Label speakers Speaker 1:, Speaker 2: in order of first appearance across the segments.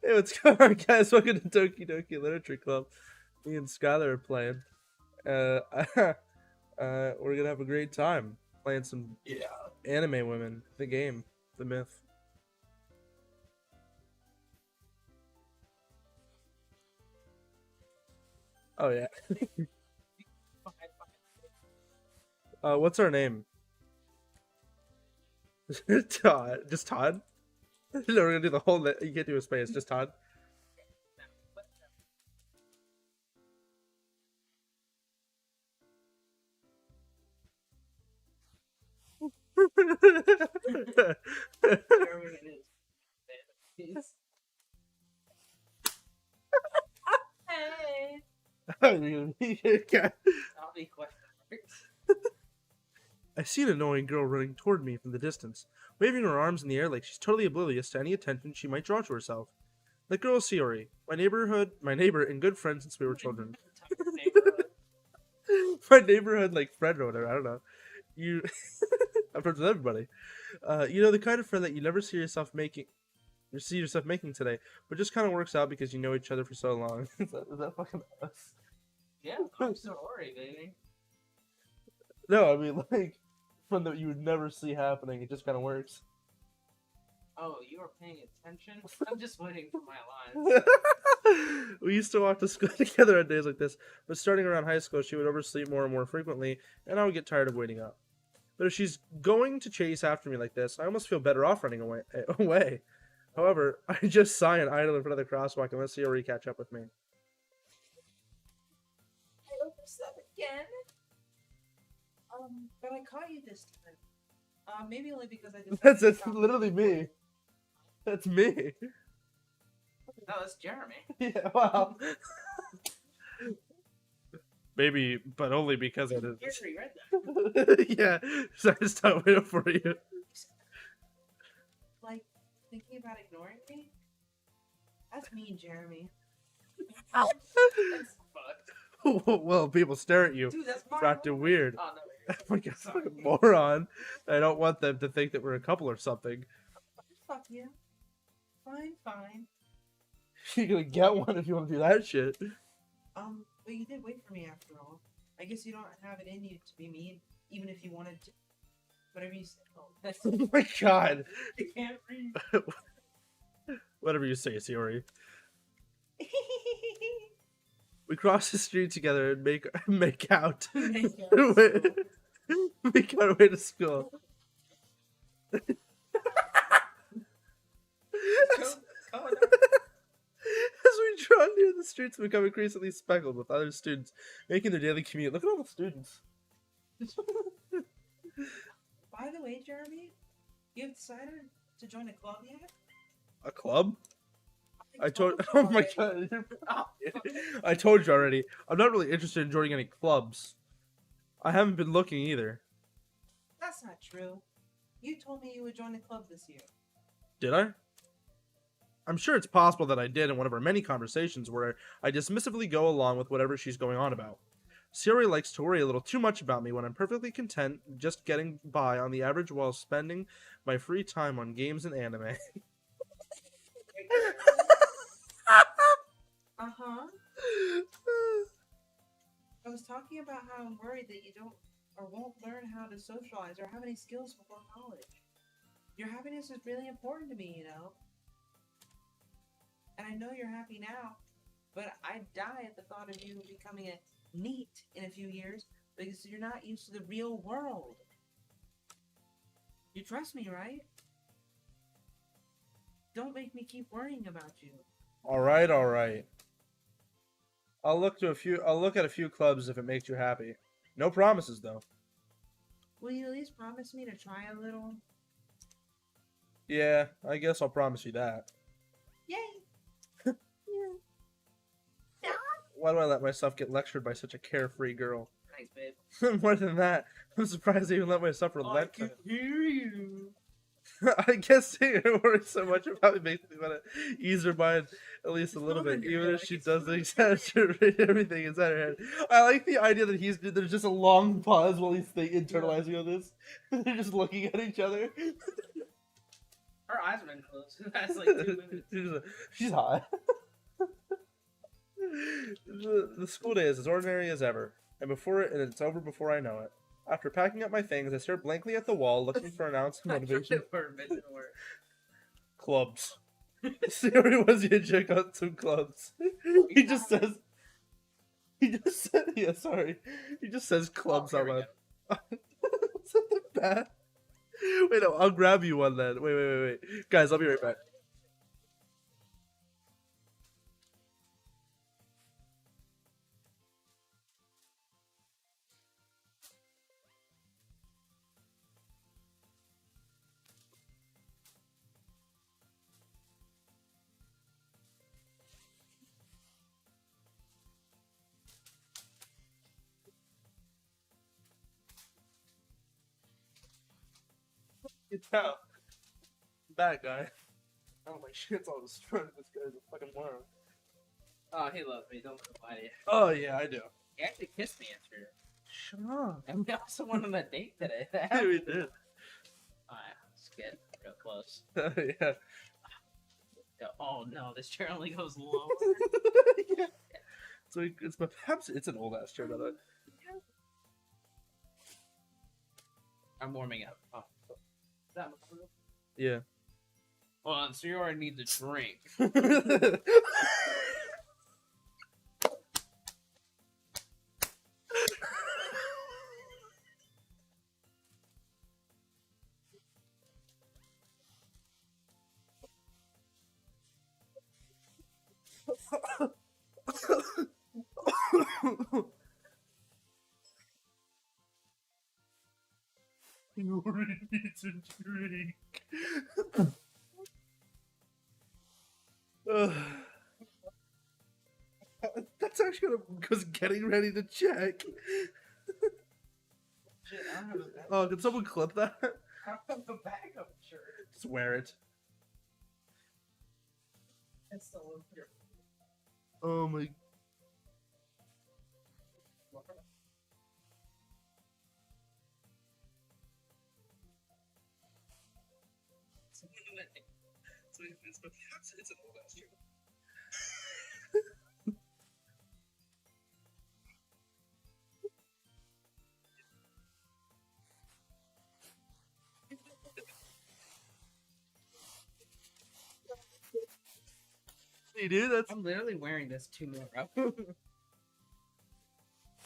Speaker 1: Hey, what's going on, guys? Welcome to Doki Doki Literature Club. Me and Skylar are playing. Uh, we're gonna have a great time playing some anime women. The game, the myth. Oh yeah. What's our name? Todd. Just Todd. No, we're gonna do the whole. You can't do a space. Just Todd.
Speaker 2: Hey.
Speaker 1: I'll be I see an annoying girl running toward me from the distance, waving her arms in the air like she's totally oblivious to any attention she might draw to herself. The girl is Sayori, my neighbor, and good friend since we were children. My neighborhood, like friend or whatever. I don't know. You, I'm friends with everybody. You know, the kind of friend that you never see yourself making. You see yourself making today, but just kind of works out because you know each other for so long. Is that fucking us?
Speaker 2: Yeah, I'm sorry, baby.
Speaker 1: No, I mean like friend that you would never see happening. It just kind of works.
Speaker 2: Oh, you are paying attention? I'm just waiting for my lines.
Speaker 1: We used to walk to school together on days like this, but starting around high school, she would oversleep more and more frequently, and I would get tired of waiting up. But if she's going to chase after me like this, I almost feel better off running away. However, I just sigh and idle in front of the crosswalk and let Sayori catch up with me.
Speaker 3: I overslept again. But I caught you this time. Maybe only because I just.
Speaker 1: That's literally me. That's me.
Speaker 2: No, that's Jeremy.
Speaker 1: Yeah, wow. Maybe, but only because I did.
Speaker 2: You already read that.
Speaker 1: Yeah, so I just stopped waiting for you.
Speaker 3: Like, thinking about ignoring me? That's mean, Jeremy.
Speaker 2: That's fucked.
Speaker 1: Well, people stare at you.
Speaker 2: Dude, that's my
Speaker 1: Acting weird.
Speaker 2: Oh, no.
Speaker 1: Like a fucking moron. I don't want them to think that we're a couple or something.
Speaker 3: Fuck you. Fine.
Speaker 1: You're gonna get one if you want to do that shit.
Speaker 3: But you did wait for me after all. I guess you don't have it in you to be mean, even if you wanted to. Whatever you say. Oh, that's.
Speaker 1: Oh my god.
Speaker 2: I can't read.
Speaker 1: Whatever you say, Sayori. We cross the street together and make out. Make our way to school. As we draw near the streets, we become increasingly speckled with other students making their daily commute. Look at all the students.
Speaker 3: By the way, Jeremy, you have decided to join a club yet?
Speaker 1: A club? I told.
Speaker 3: clubs
Speaker 1: Oh
Speaker 3: are
Speaker 1: my
Speaker 3: already-
Speaker 1: god! I told you already. I'm not really interested in joining any clubs. I haven't been looking either.
Speaker 3: That's not true. You told me you would join a club this year.
Speaker 1: Did I? I'm sure it's possible that I did in one of our many conversations where I dismissively go along with whatever she's going on about. Sayori likes to worry a little too much about me when I'm perfectly content just getting by on the average while spending my free time on games and anime.
Speaker 3: Uh-huh. I was talking about how I'm worried that you don't or won't learn how to socialize or have any skills before college. Your happiness is really important to me, you know. And I know you're happy now, but I'd die at the thought of you becoming a NEET in a few years because you're not used to the real world. You trust me, right? Don't make me keep worrying about you.
Speaker 1: All right. I'll look at a few clubs if it makes you happy. No promises though.
Speaker 3: Will you at least promise me to try a little?
Speaker 1: Yeah, I guess I'll promise you that.
Speaker 3: Yay!
Speaker 1: Why do I let myself get lectured by such a carefree girl?
Speaker 2: Thanks, babe.
Speaker 1: More than that, I'm surprised I even let myself relent.
Speaker 2: I can hear you.
Speaker 1: I guess seeing her worry so much it probably makes me want to ease her mind at least a little bit, even if she doesn't exaggerate everything inside her head. I like the idea that there's just a long pause while he's internalizing on this. They're just looking at each other.
Speaker 2: Her eyes have been closed. That's like 2 minutes.
Speaker 1: She's hot. The school day is as ordinary as ever, and it's over before I know it. After packing up my things, I stare blankly at the wall, looking for an ounce of motivation. Clubs. Siri wants you to check out some clubs. He just says. Yeah, sorry. He just says clubs out loud. Is that the bat? Wait, no, I'll grab you one then. Wait. Guys, I'll be right back. Get down. Bad guy. Oh my shit's all destroyed. This guy's a fucking moron.
Speaker 2: Oh, he loves me. Don't lie to you.
Speaker 1: Oh yeah, I do.
Speaker 2: He actually kissed me yesterday.
Speaker 1: Shut up.
Speaker 2: And we also went on a date today.
Speaker 1: Yeah, we did.
Speaker 2: Alright, let's get real close.
Speaker 1: Yeah.
Speaker 2: Oh no, this chair only goes lower.
Speaker 1: Yeah. So it's perhaps it's an old ass chair, by the way.
Speaker 2: I'm warming up. Oh. That much.
Speaker 1: Yeah.
Speaker 2: Hold on, so you already need the drink.
Speaker 1: You already need to drink. That's actually what I was getting ready to check.
Speaker 2: Shit, I don't have a backup.
Speaker 1: Oh, can someone clip that?
Speaker 2: I don't have a backup shirt.
Speaker 1: Just wear it.
Speaker 2: It's still in here.
Speaker 1: Oh my. It's an old ass chair. Hey, dude, that's
Speaker 2: I'm literally wearing this tomorrow.
Speaker 1: you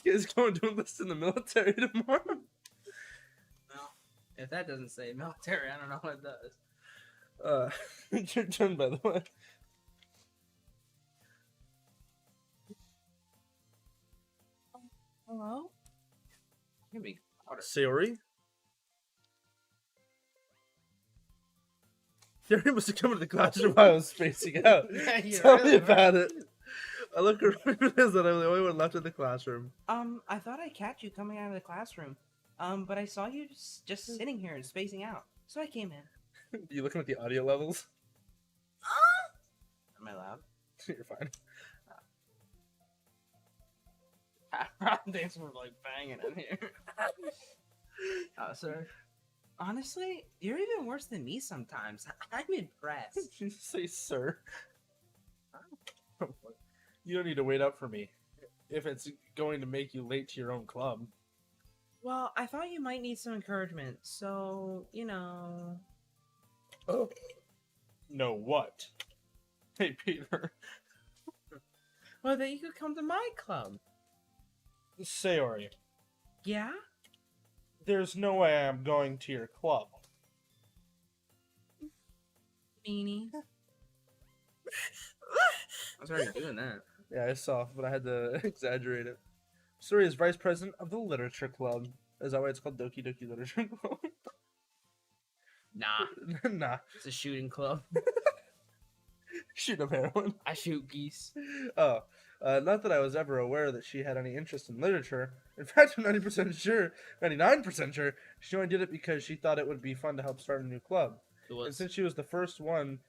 Speaker 1: guys going to enlist in the military tomorrow?
Speaker 2: Well, if that doesn't say military, I don't know what does.
Speaker 1: It's your turn, by the way.
Speaker 2: Hello? Give me water.
Speaker 1: Sayori? Sayori must have come into the classroom while I was spacing out.
Speaker 2: Yeah, you're
Speaker 1: Tell
Speaker 2: really
Speaker 1: me about it. I look around and realize that I'm the only one left in the classroom.
Speaker 3: I thought I'd catch you coming out of the classroom. But I saw you just sitting here and spacing out. So I came in.
Speaker 1: You looking at the audio levels?
Speaker 3: Am I loud?
Speaker 1: You're fine.
Speaker 2: Thanks for like banging in here.
Speaker 3: Sir. Honestly, you're even worse than me sometimes. I'm impressed.
Speaker 1: You say sir. You don't need to wait up for me if it's going to make you late to your own club.
Speaker 3: Well, I thought you might need some encouragement, so, you know...
Speaker 1: Oh. No, what? Hey, Peter.
Speaker 3: Well, that you could come to my club.
Speaker 1: Sayori,
Speaker 3: Yeah?
Speaker 1: there's no way I'm going to your club.
Speaker 3: Meanie.
Speaker 2: I was already doing that.
Speaker 1: Yeah, I saw, but I had to exaggerate it. Sayori is vice president of the literature club. Is that why it's called Doki Doki Literature Club?
Speaker 2: Nah,
Speaker 1: Nah.
Speaker 2: it's a shooting club.
Speaker 1: Shoot up heroin.
Speaker 2: I shoot geese.
Speaker 1: Oh. Not that I was ever aware that she had any interest in literature. In fact, I'm 99% sure, she only did it because she thought it would be fun to help start a new club.
Speaker 2: It
Speaker 1: And
Speaker 2: was.
Speaker 1: since she was the first one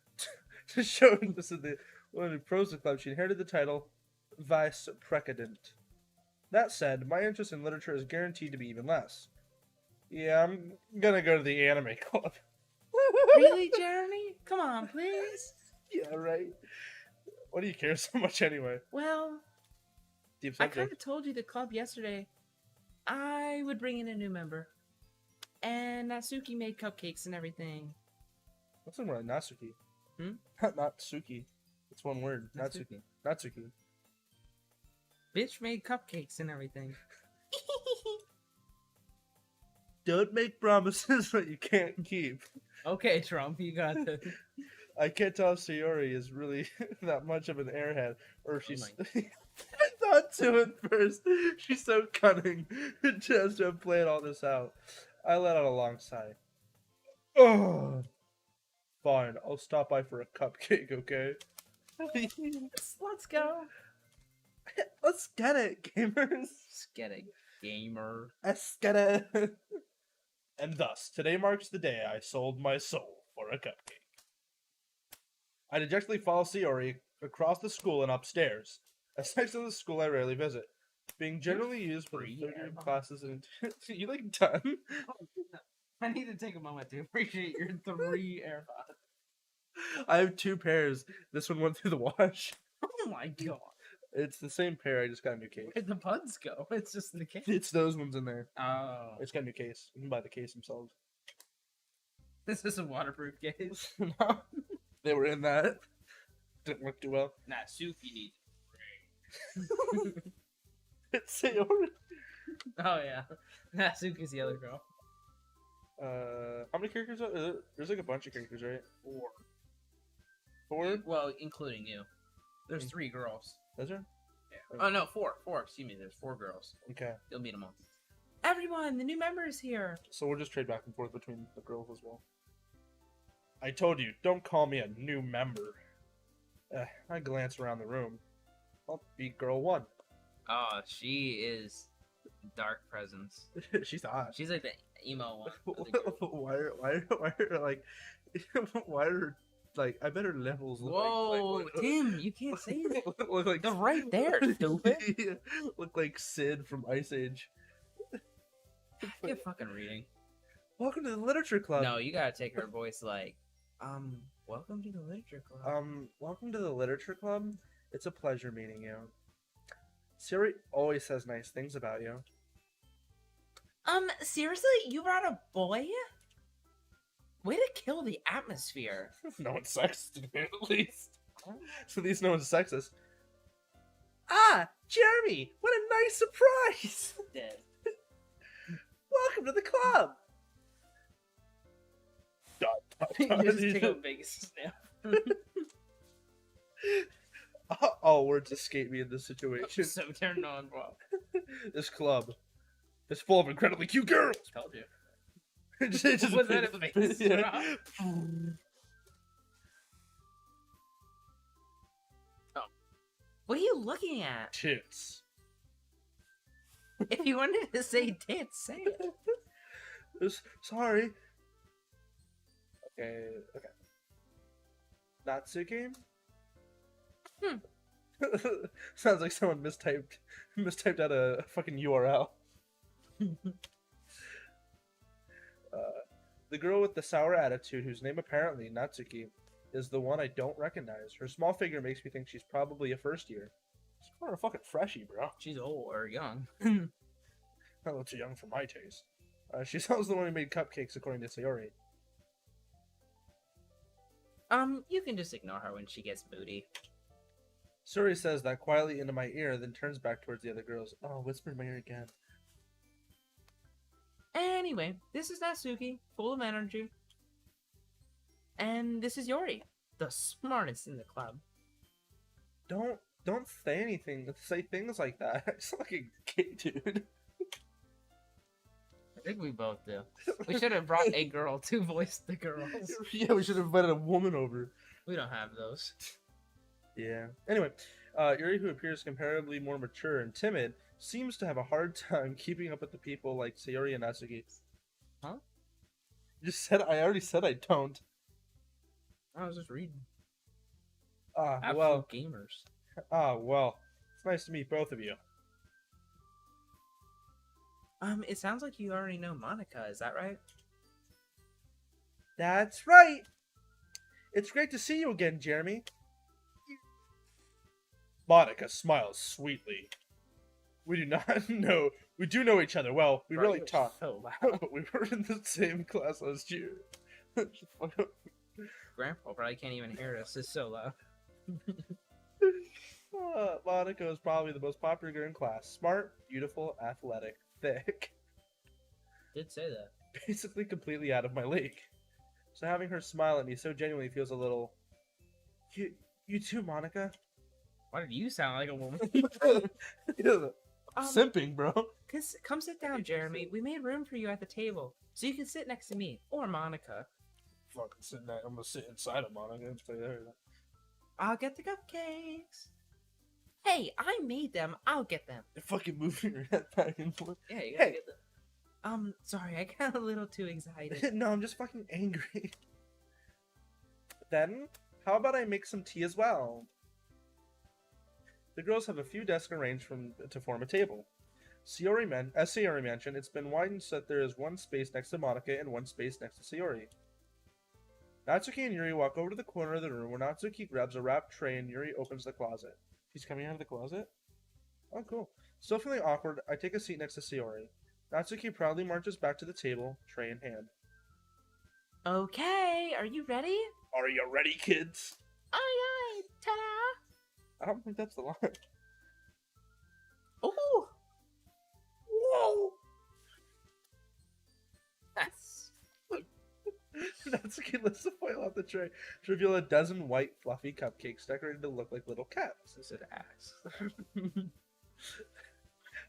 Speaker 1: to show this is the one who pros the club, she inherited the title Vice President. That said, my interest in literature is guaranteed to be even less. Yeah, I'm gonna go to the anime club.
Speaker 3: Really, Jeremy? Come on, please.
Speaker 1: Yeah, right. Why do you care so much anyway?
Speaker 3: Well,
Speaker 1: Deep
Speaker 3: I kind
Speaker 1: subject.
Speaker 3: of told you the club yesterday. I would bring in a new member, and Natsuki made cupcakes and everything.
Speaker 1: What's the word? Natsuki.
Speaker 3: Hmm?
Speaker 1: Not Suki. It's one word. Natsuki. Natsuki.
Speaker 3: Bitch made cupcakes and everything.
Speaker 1: Don't make promises that you can't keep.
Speaker 3: Okay, Trump, you got this.
Speaker 1: I can't tell if Sayori is really that much of an airhead, or if she's. I thought to at first. She's so cunning, just to have planned all this out. I let out a long sigh. Oh, fine. I'll stop by for a cupcake, okay?
Speaker 3: Let's go.
Speaker 1: Let's get it, gamers.
Speaker 3: Let's get a gamer.
Speaker 1: Let's get it. And thus, today marks the day I sold my soul for a cupcake. I dejectedly follow Sayori across the school and upstairs, a section of the school I rarely visit, being generally used for the
Speaker 3: Free
Speaker 1: third year
Speaker 3: airbox.
Speaker 1: classes and you like done?
Speaker 3: I need to take a moment to appreciate your 3 AirPods.
Speaker 1: I have 2 pairs. This one went through the wash.
Speaker 3: Oh my god.
Speaker 1: It's the same pair. I just got a new case.
Speaker 3: Where'd the buds go? It's just in the case.
Speaker 1: It's those ones in there.
Speaker 3: Oh.
Speaker 1: I just got a new case. You can buy the case themselves.
Speaker 3: This is a waterproof case.
Speaker 1: No, they were in that. Didn't work too well.
Speaker 3: Natsuki needs.
Speaker 1: It's Sayori.
Speaker 3: Oh yeah. Natsuki's the other girl.
Speaker 1: How many characters are there? There's like a bunch of characters, right?
Speaker 3: 4.
Speaker 1: 4?
Speaker 3: Well, including you. There's 3 girls.
Speaker 1: Is there?
Speaker 3: Yeah. Oh no, 4. 4. Excuse me. There's 4 girls.
Speaker 1: Okay.
Speaker 3: You'll meet them all. Everyone, the new member is here.
Speaker 1: So we'll just trade back and forth between the girls as well. I told you, don't call me a new member. I glance around the room. I'll be girl 1.
Speaker 3: Oh, she is dark presence.
Speaker 1: She's hot.
Speaker 3: She's like the emo one.
Speaker 1: Why are like I bet her levels look
Speaker 3: Whoa,
Speaker 1: like
Speaker 3: Tim, you can't say that.
Speaker 1: look like
Speaker 3: They're right there, stupid.
Speaker 1: Look like Sid from Ice Age.
Speaker 3: Get fucking reading.
Speaker 1: Welcome to the literature club.
Speaker 3: No, you gotta take her voice like, welcome to the literature club.
Speaker 1: Welcome to the literature club. It's a pleasure meeting you. Siri always says nice things about you.
Speaker 3: Seriously? You brought a boy? Way to kill the atmosphere.
Speaker 1: No one's sexist in here, at least. So at least no one's sexist. Ah, Jeremy! What a nice surprise!
Speaker 3: Dead.
Speaker 1: Welcome to the club!
Speaker 3: You just take a big snap.
Speaker 1: All words escape me in this situation.
Speaker 3: So turned on, bro.
Speaker 1: This club is full of incredibly cute girls.
Speaker 3: Told you.
Speaker 1: It just
Speaker 3: Was that a face drop? Oh. What are you looking at?
Speaker 1: Tits.
Speaker 3: If you wanted to say tits, say it.
Speaker 1: Sorry. Okay. Natsuki? Sounds like someone mistyped out a fucking URL. The girl with the sour attitude, whose name apparently, Natsuki, is the one I don't recognize. Her small figure makes me think she's probably a first year. She's kind of a fucking freshie, bro.
Speaker 3: She's old or young.
Speaker 1: Not a little too young for my taste. She's also the one who made cupcakes, according to Sayori.
Speaker 3: You can just ignore her when she gets booty.
Speaker 1: Sayori says that quietly into my ear, then turns back towards the other girls. Oh, whisper in my ear again.
Speaker 3: Anyway, this is Natsuki, full of energy. And this is Yori, the smartest in the club.
Speaker 1: Don't say anything. Say things like that. I sound like a gay dude.
Speaker 3: I think we both do. We should have brought a girl to voice the girls.
Speaker 1: Yeah, we should have invited a woman over.
Speaker 3: We don't have those.
Speaker 1: Yeah. Anyway, Yuri, who appears comparably more mature and timid, seems to have a hard time keeping up with the people like Sayori and Natsuki.
Speaker 3: Huh?
Speaker 1: I already said I don't.
Speaker 3: I was just reading.
Speaker 1: Well.
Speaker 3: Absolute gamers.
Speaker 1: Well. It's nice to meet both of you.
Speaker 3: It sounds like you already know Monica, is that right?
Speaker 1: That's right. It's great to see you again, Jeremy. Monica smiles sweetly. We do not know. We do know each other well. We
Speaker 2: Bro,
Speaker 1: really
Speaker 2: you're
Speaker 1: talk.
Speaker 2: so loud.
Speaker 1: But we were in the same class last year.
Speaker 2: Grandpa probably can't even hear us. It's so loud.
Speaker 1: Monica was probably the most popular girl in class. Smart, beautiful, athletic, thick.
Speaker 2: Did say that.
Speaker 1: Basically completely out of my league. So having her smile at me so genuinely feels a little... You too, Monica?
Speaker 2: Why did you sound like a woman?
Speaker 1: Simping, bro.
Speaker 2: Come sit down, Jeremy. We made room for you at the table, so you can sit next to me or Monica.
Speaker 1: Fucking sitting there. I'm gonna sit inside of Monica and play there.
Speaker 2: I'll get the cupcakes. Hey, I made them. I'll get them.
Speaker 1: You're fucking moving your head back and forth.
Speaker 2: Yeah, you gotta
Speaker 1: Hey.
Speaker 2: get them. Sorry, I got a little too excited.
Speaker 1: No, I'm just fucking angry. Then, how about I make some tea as well? The girls have a few desks arranged to form a table. As Sayori mentioned, it's been widened so that there is one space next to Monica and one space next to Sayori. Natsuki and Yuri walk over to the corner of the room where Natsuki grabs a wrapped tray and Yuri opens the closet. She's coming out of the closet? Oh, cool. Still feeling awkward, I take a seat next to Sayori. Natsuki proudly marches back to the table, tray in hand.
Speaker 2: Okay, are you ready?
Speaker 1: Are you ready, kids?
Speaker 2: Aye, aye, ta-da!
Speaker 1: I don't think that's the line.
Speaker 2: Oh!
Speaker 1: Whoa!
Speaker 2: That's...
Speaker 1: Natsuki lifts the foil off the tray to reveal a dozen white, fluffy cupcakes decorated to look like little cats.
Speaker 2: This is ass.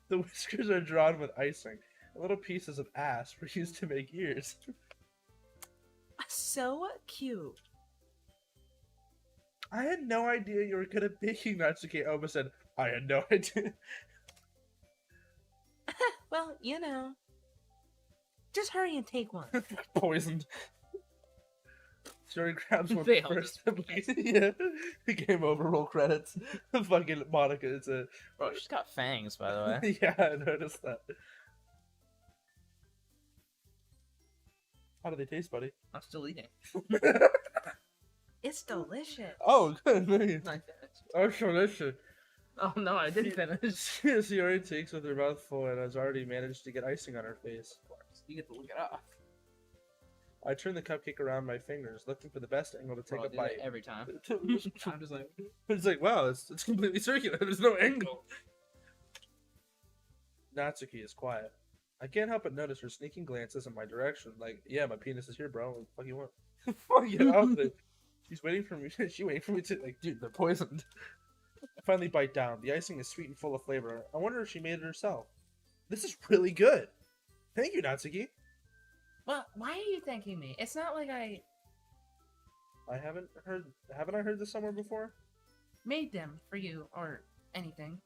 Speaker 1: The whiskers are drawn with icing. Little pieces of ass were used to make ears.
Speaker 2: So cute.
Speaker 1: I had no idea you were good at baking, Natsuki almost said. I had no idea.
Speaker 2: Well, you know. Just hurry and take one.
Speaker 1: Poisoned. Sayori grabs one
Speaker 2: Failed.
Speaker 1: first. Yeah. Game over, roll credits. Fucking Monica, it's a...
Speaker 2: Bro, she's got fangs, by the way.
Speaker 1: Yeah, I noticed that. How do they taste, buddy?
Speaker 2: I'm still eating. It's delicious.
Speaker 1: Oh, good. Nice.
Speaker 2: I finished.
Speaker 1: Oh, delicious.
Speaker 2: Oh no, I didn't finish.
Speaker 1: Sayori takes with her mouth full and has already managed to get icing on her face.
Speaker 2: Of course, you get to look it off.
Speaker 1: I turn the cupcake around my fingers, looking for the best angle to take
Speaker 2: Bro, I
Speaker 1: a
Speaker 2: do
Speaker 1: bite.
Speaker 2: that every time. I'm just like,
Speaker 1: It's like, wow, it's completely circular. There's no angle. Natsuki is quiet. I can't help but notice her sneaking glances in my direction. Like, yeah, my penis is here, bro. What the fuck you want? Fuck, get out of it. She's waiting for me. She's waiting for me to, like, dude, they're poisoned. I finally bite down. The icing is sweet and full of flavor. I wonder if she made it herself. This is really good. Thank you, Natsuki.
Speaker 2: well, why are you thanking me? It's not like I
Speaker 1: Haven't I heard this somewhere before?
Speaker 2: made them for you or anything.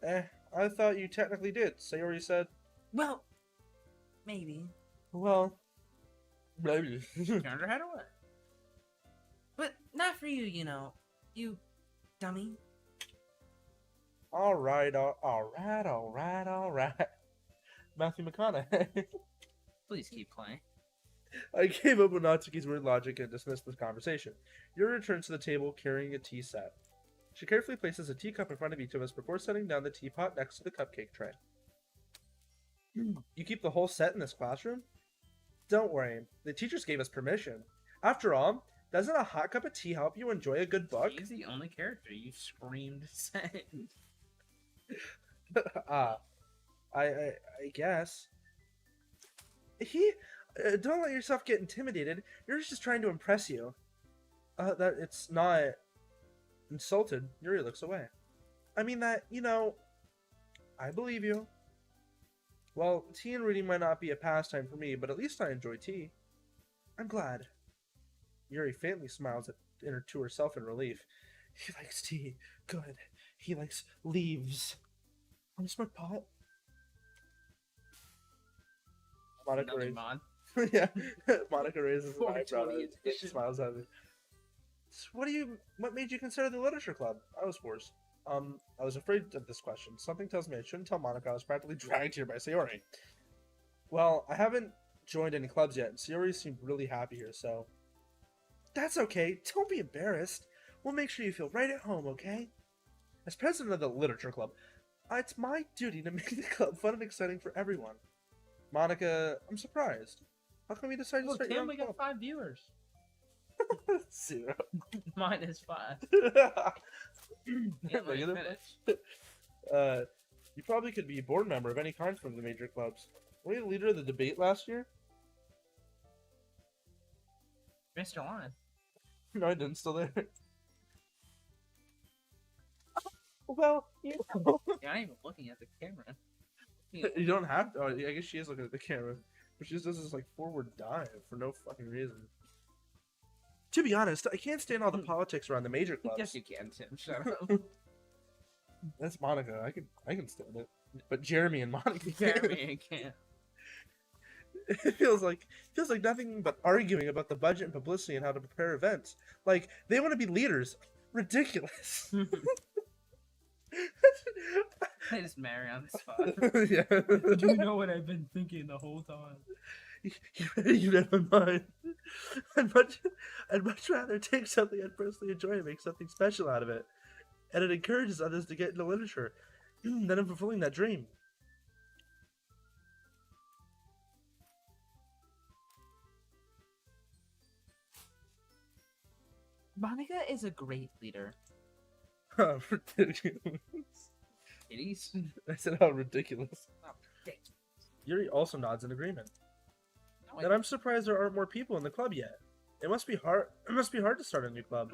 Speaker 1: I thought you technically did. Sayori said.
Speaker 2: Well, maybe.
Speaker 1: Well, maybe.
Speaker 2: Turned her head away. But not for you, you know. You dummy.
Speaker 1: Alright. Matthew McConaughey.
Speaker 2: Please keep playing.
Speaker 1: I gave up on Natsuki's weird logic and dismissed the conversation. Yuri returns to the table carrying a tea set. She carefully places a teacup in front of each of us before setting down the teapot next to the cupcake tray. You keep the whole set in this classroom? Don't worry, the teachers gave us permission. After all, doesn't a hot cup of tea help you enjoy a good book?
Speaker 2: He's the only character you screamed send.
Speaker 1: I guess. Don't let yourself get intimidated. You're just trying to impress you. That it's not insulted. Yuri looks away. I mean that, I believe you. Well, tea and reading might not be a pastime for me, but at least I enjoy tea. I'm glad. Yuri faintly smiles to herself in relief. He likes tea. Good. He likes leaves. Want to smoke pot? Monica
Speaker 2: Another
Speaker 1: raises.
Speaker 2: mod.
Speaker 1: Yeah, Monica raises an eyebrow.
Speaker 2: 420
Speaker 1: and
Speaker 2: edition.
Speaker 1: Smiles at me. What made you consider the literature club? I was forced. I was afraid of this question. Something tells me I shouldn't tell Monica I was practically dragged here by Sayori. Well, I haven't joined any clubs yet, and Sayori seemed really happy here, so... That's okay. Don't be embarrassed. We'll make sure you feel right at home, okay? As president of the literature club, it's my duty to make the club fun and exciting for everyone. Monica, I'm surprised. How come you decided to
Speaker 2: Oh,
Speaker 1: start your
Speaker 2: Tim,
Speaker 1: own
Speaker 2: we
Speaker 1: club?
Speaker 2: got 5 viewers.
Speaker 1: 0.
Speaker 2: Mine is 5.
Speaker 1: Yeah,
Speaker 2: Look at
Speaker 1: Negative.
Speaker 2: it.
Speaker 1: You probably could be a board member of any kind from the major clubs. Were you the leader of the debate last year?
Speaker 2: Mr. Lon.
Speaker 1: No, I didn't. Still there. Well, you know.
Speaker 2: You're not even looking at the camera.
Speaker 1: You don't have to. Oh, I guess she is looking at the camera. But she just does this, like, forward dive for no fucking reason. To be honest, I can't stand all the politics around the major clubs.
Speaker 2: Yes, you can, Tim. Shut up.
Speaker 1: That's Monica. I can stand it. But Jeremy and Monica can't.
Speaker 2: Jeremy can't.
Speaker 1: It feels like nothing but arguing about the budget and publicity and how to prepare events. Like, they want to be leaders. Ridiculous.
Speaker 2: I just marry on the spot.
Speaker 1: Yeah.
Speaker 2: Do you know what I've been thinking the whole time?
Speaker 1: You read my mind. I'd much rather take something I personally enjoy and make something special out of it. And it encourages others to get into literature. Then I'm fulfilling that dream.
Speaker 2: Monica is a great leader.
Speaker 1: How ridiculous.
Speaker 2: It is.
Speaker 1: I said how ridiculous.
Speaker 2: Oh, dick.
Speaker 1: Yuri also nods in agreement.
Speaker 2: No,
Speaker 1: And I'm surprised there aren't more people in the club yet. It must be hard to start a new club.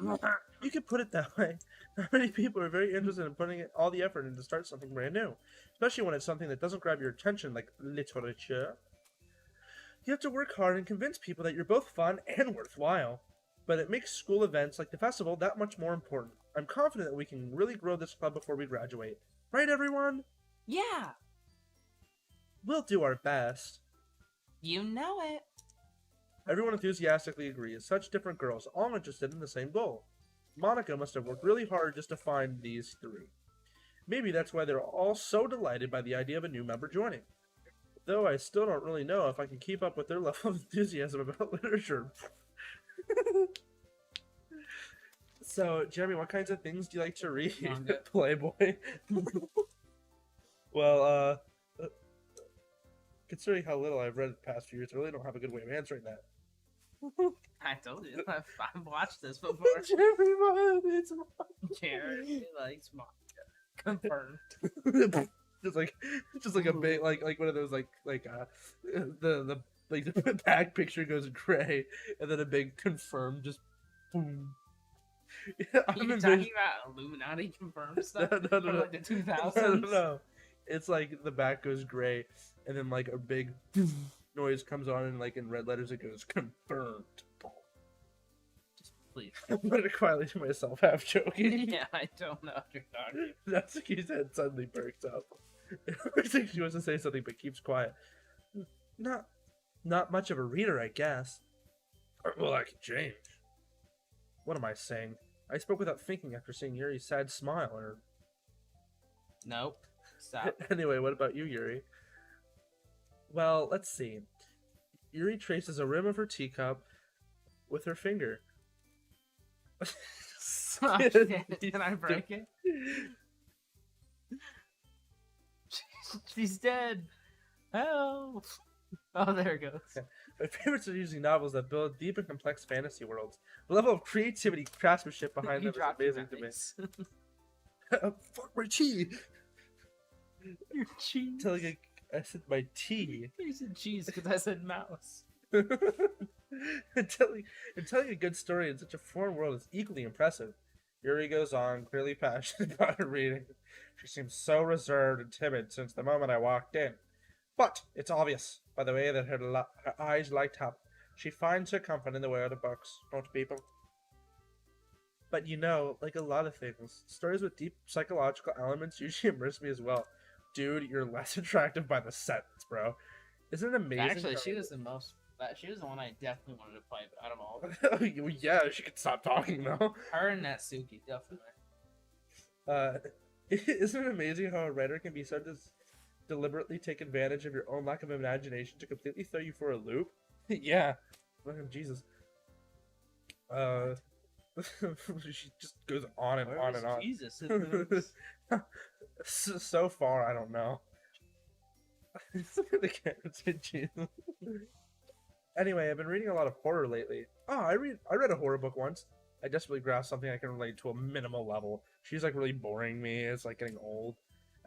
Speaker 1: You could put it that way. Not many people are very interested in putting all the effort in to start something brand new. Especially when it's something that doesn't grab your attention like literature. You have to work hard and convince people that you're both fun and worthwhile. But it makes school events like the festival that much more important. I'm confident that we can really grow this club before we graduate. Right, everyone?
Speaker 2: Yeah,
Speaker 1: We'll do our best.
Speaker 2: you know it.
Speaker 1: Everyone enthusiastically agrees. Such different girls, all interested in the same goal. Monica must have worked really hard just to find these 3. Maybe that's why they're all so delighted by the idea of a new member joining. Though I still don't really know if I can keep up with their level of enthusiasm about literature. So, Jeremy, what kinds of things do you like to read?
Speaker 2: Manga.
Speaker 1: Playboy. Well, considering how little I've read the past few years, I really don't have a good way of answering that.
Speaker 2: I told you. I've watched this before.
Speaker 1: Jeremy, it's
Speaker 2: Jeremy likes Monica. Confirmed.
Speaker 1: just like a big like one of those the back picture goes gray and then a big confirmed just boom. Yeah, I'm
Speaker 2: You're
Speaker 1: envisioning-
Speaker 2: talking about Illuminati confirmed stuff
Speaker 1: No,
Speaker 2: from
Speaker 1: no.
Speaker 2: like the 2000s?
Speaker 1: No. It's like the back goes gray and then like a big noise comes on and like in red letters it goes confirmed.
Speaker 2: Just please.
Speaker 1: I'm gonna quietly to myself, half joking.
Speaker 2: Yeah, I don't know what you're talking.
Speaker 1: That's like his head suddenly perks up. It looks like she wants to say something but keeps quiet. Not much of a reader, I guess. Well, I can change. What am I saying? I spoke without thinking after seeing Yuri's sad smile. Or
Speaker 2: Nope. Stop.
Speaker 1: anyway, what about you, Yuri? Well, let's see. Yuri traces a rim of her teacup with her finger.
Speaker 2: Oh, shit. Can I break it? She's dead. Help. Oh, there it goes.
Speaker 1: My favorites are usually novels that build deep and complex fantasy worlds. The level of creativity, craftsmanship behind
Speaker 2: You
Speaker 1: them is
Speaker 2: dropped your
Speaker 1: amazing to me.
Speaker 2: mouse.
Speaker 1: Fuck my tea!
Speaker 2: Your cheese.
Speaker 1: I said my tea.
Speaker 2: You said cheese because I said mouse.
Speaker 1: and telling a good story in such a foreign world is equally impressive. Yuri goes on, clearly passionate about her reading. She seems so reserved and timid since the moment I walked in. But it's obvious, by the way that her eyes light up. She finds her comfort in the world of books, don't people? But you know, like a lot of things, stories with deep psychological elements usually immerse me as well. Dude, you're less attractive by the sentence, bro. Isn't it amazing?
Speaker 2: Actually,
Speaker 1: how-
Speaker 2: she was the most. She was the one I definitely wanted to play out of all of them.
Speaker 1: Yeah, she could stop talking though.
Speaker 2: Her and Natsuki, definitely.
Speaker 1: Isn't it amazing how a writer can be deliberately take advantage of your own lack of imagination to completely throw you for a loop? Yeah. Fucking Jesus. She just goes on and
Speaker 2: Where
Speaker 1: on
Speaker 2: was
Speaker 1: and on.
Speaker 2: Jesus in this?
Speaker 1: So far, I don't know. The carrots and cheese. Anyway, I've been reading a lot of horror lately. Oh, I read a horror book once. I desperately grasped something I can relate to a minimal level. She's like really boring me. It's like getting old.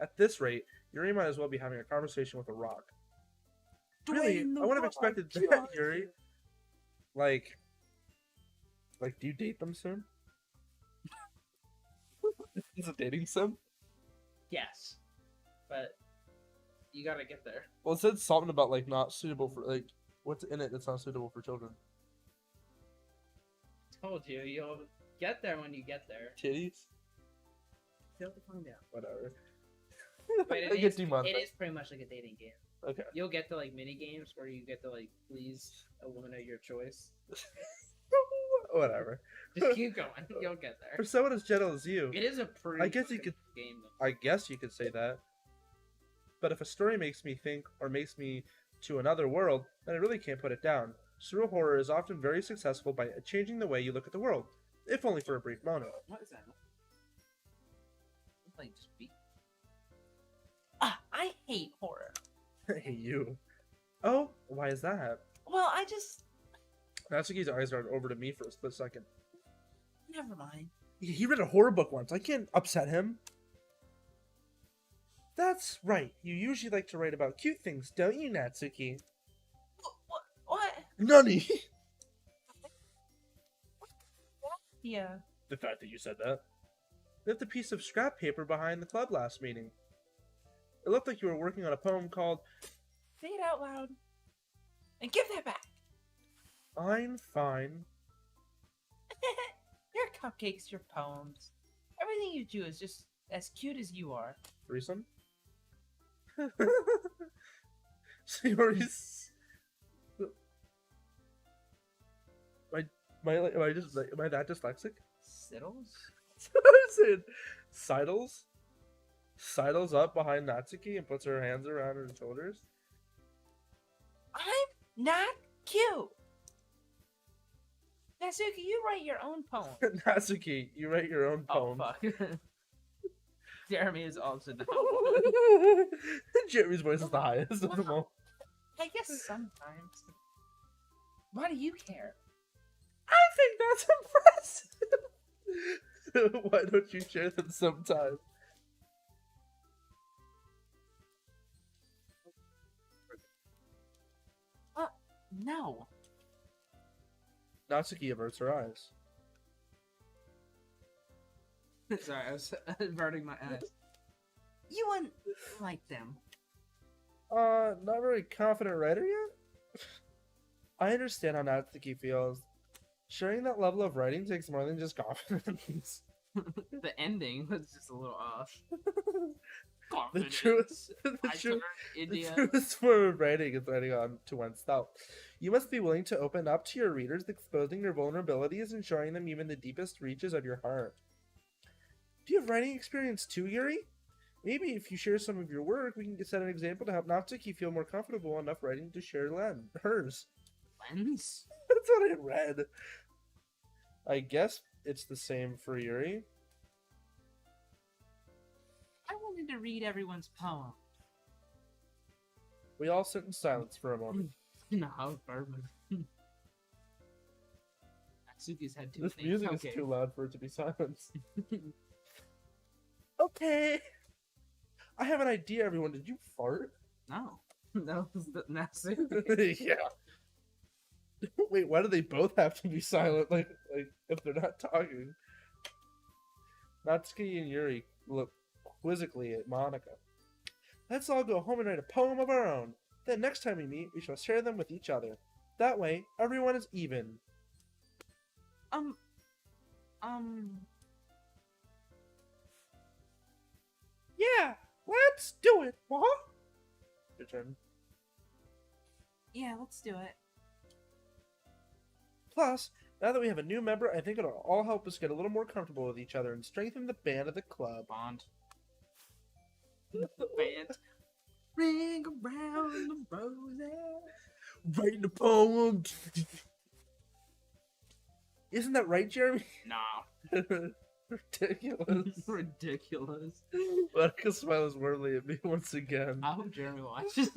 Speaker 1: At this rate, Yuri might as well be having a conversation with a rock. Really,
Speaker 2: Dwayne the
Speaker 1: I would have
Speaker 2: Rock
Speaker 1: expected that,
Speaker 2: Johnson.
Speaker 1: Yuri. Like, do you date them soon? Is it dating sim?
Speaker 2: Yes, but you gotta get there.
Speaker 1: Well, it said something about like not suitable for like what's in it that's not suitable for children.
Speaker 2: Told you, you'll get there when you get there.
Speaker 1: Titties?
Speaker 2: You'll have to find out.
Speaker 1: Whatever.
Speaker 2: But
Speaker 1: I get demonetized.
Speaker 2: it is pretty much like a dating game.
Speaker 1: Okay.
Speaker 2: You'll get to like mini games where you get to like please a woman of your choice.
Speaker 1: Whatever.
Speaker 2: Just keep going. You'll get
Speaker 1: For
Speaker 2: there.
Speaker 1: someone as gentle as you,
Speaker 2: It is a pretty.
Speaker 1: I guess you
Speaker 2: fucking
Speaker 1: could-
Speaker 2: game though.
Speaker 1: I guess you could say that. But if a story makes me think or makes me to another world, then I really can't put it down. Surreal horror is often very successful by changing the way you look at the world, if only for a brief moment.
Speaker 2: What is that? Like just beat. Ah, I hate horror.
Speaker 1: Hey, you. Oh, why is that?
Speaker 2: Well, I just
Speaker 1: Natsuki's eyes are over to me for a split second.
Speaker 2: never mind.
Speaker 1: He read a horror book once. I can't upset him. That's right. You usually like to write about cute things, don't you, Natsuki?
Speaker 2: What?
Speaker 1: Nani!
Speaker 2: Yeah.
Speaker 1: The fact that you said that. Left a piece of scrap paper behind the club last meeting. It looked like you were working on a poem called
Speaker 2: Say it out loud. And give that back.
Speaker 1: I'm Fine.
Speaker 2: Your cupcakes, your poems. Everything you do is just as cute as you are.
Speaker 1: Threesome? So you already... Am I that dyslexic?
Speaker 2: Siddles?
Speaker 1: I said sidles? Sidles up behind Natsuki and puts her hands around her shoulders.
Speaker 2: I'm not cute. Natsuki, you write your own poem.
Speaker 1: Natsuki, you write your own poem.
Speaker 2: Oh, fuck. Jeremy is also down.
Speaker 1: Jeremy's voice is the highest of them all.
Speaker 2: I guess sometimes. Why do you care?
Speaker 1: I think that's impressive. Why don't you share them sometime?
Speaker 2: No.
Speaker 1: Natsuki averts her eyes.
Speaker 2: Sorry, I was averting my eyes. You wouldn't like them.
Speaker 1: Not very confident writer yet? I understand how Natsuki feels. Sharing that level of writing takes more than just confidence.
Speaker 2: The ending was just a little off.
Speaker 1: The truest, the
Speaker 2: I
Speaker 1: truest,
Speaker 2: turned
Speaker 1: the
Speaker 2: India.
Speaker 1: truest form of writing is writing on to oneself. You must be willing to open up to your readers, exposing their vulnerabilities and showing them even the deepest reaches of your heart. Do you have writing experience too, Yuri? Maybe if you share some of your work, we can set an example to help Natsuki feel more comfortable enough writing to share hers.
Speaker 2: Lens?
Speaker 1: That's what I read. I guess it's the same for Yuri.
Speaker 2: I wanted to read everyone's poem.
Speaker 1: We all sit in silence for a moment.
Speaker 2: No, perfect. Natsuki's had too
Speaker 1: This
Speaker 2: many.
Speaker 1: music
Speaker 2: Okay.
Speaker 1: is too loud for it to be silenced. Okay. I have an idea, everyone. Did you fart?
Speaker 2: No. That was the Natsuki.
Speaker 1: Yeah. Wait, why do they both have to be silent? Like if they're not talking. Natsuki and Yuri look quizzically at Monica. Let's all go home and write a poem of our own. Then next time we meet, we shall share them with each other. That way, everyone is even. Yeah, let's do it, what? Your turn.
Speaker 2: Yeah, let's do it.
Speaker 1: Plus, now that we have a new member, I think it'll all help us get a little more comfortable with each other and strengthen the band of the club.
Speaker 2: Bond. The band. Ring around the roses.
Speaker 1: Writing a poem. Isn't that right, Jeremy?
Speaker 2: Nah.
Speaker 1: Ridiculous.
Speaker 2: Ridiculous.
Speaker 1: Monica smiles warmly at me once again.
Speaker 2: I hope Jeremy watches.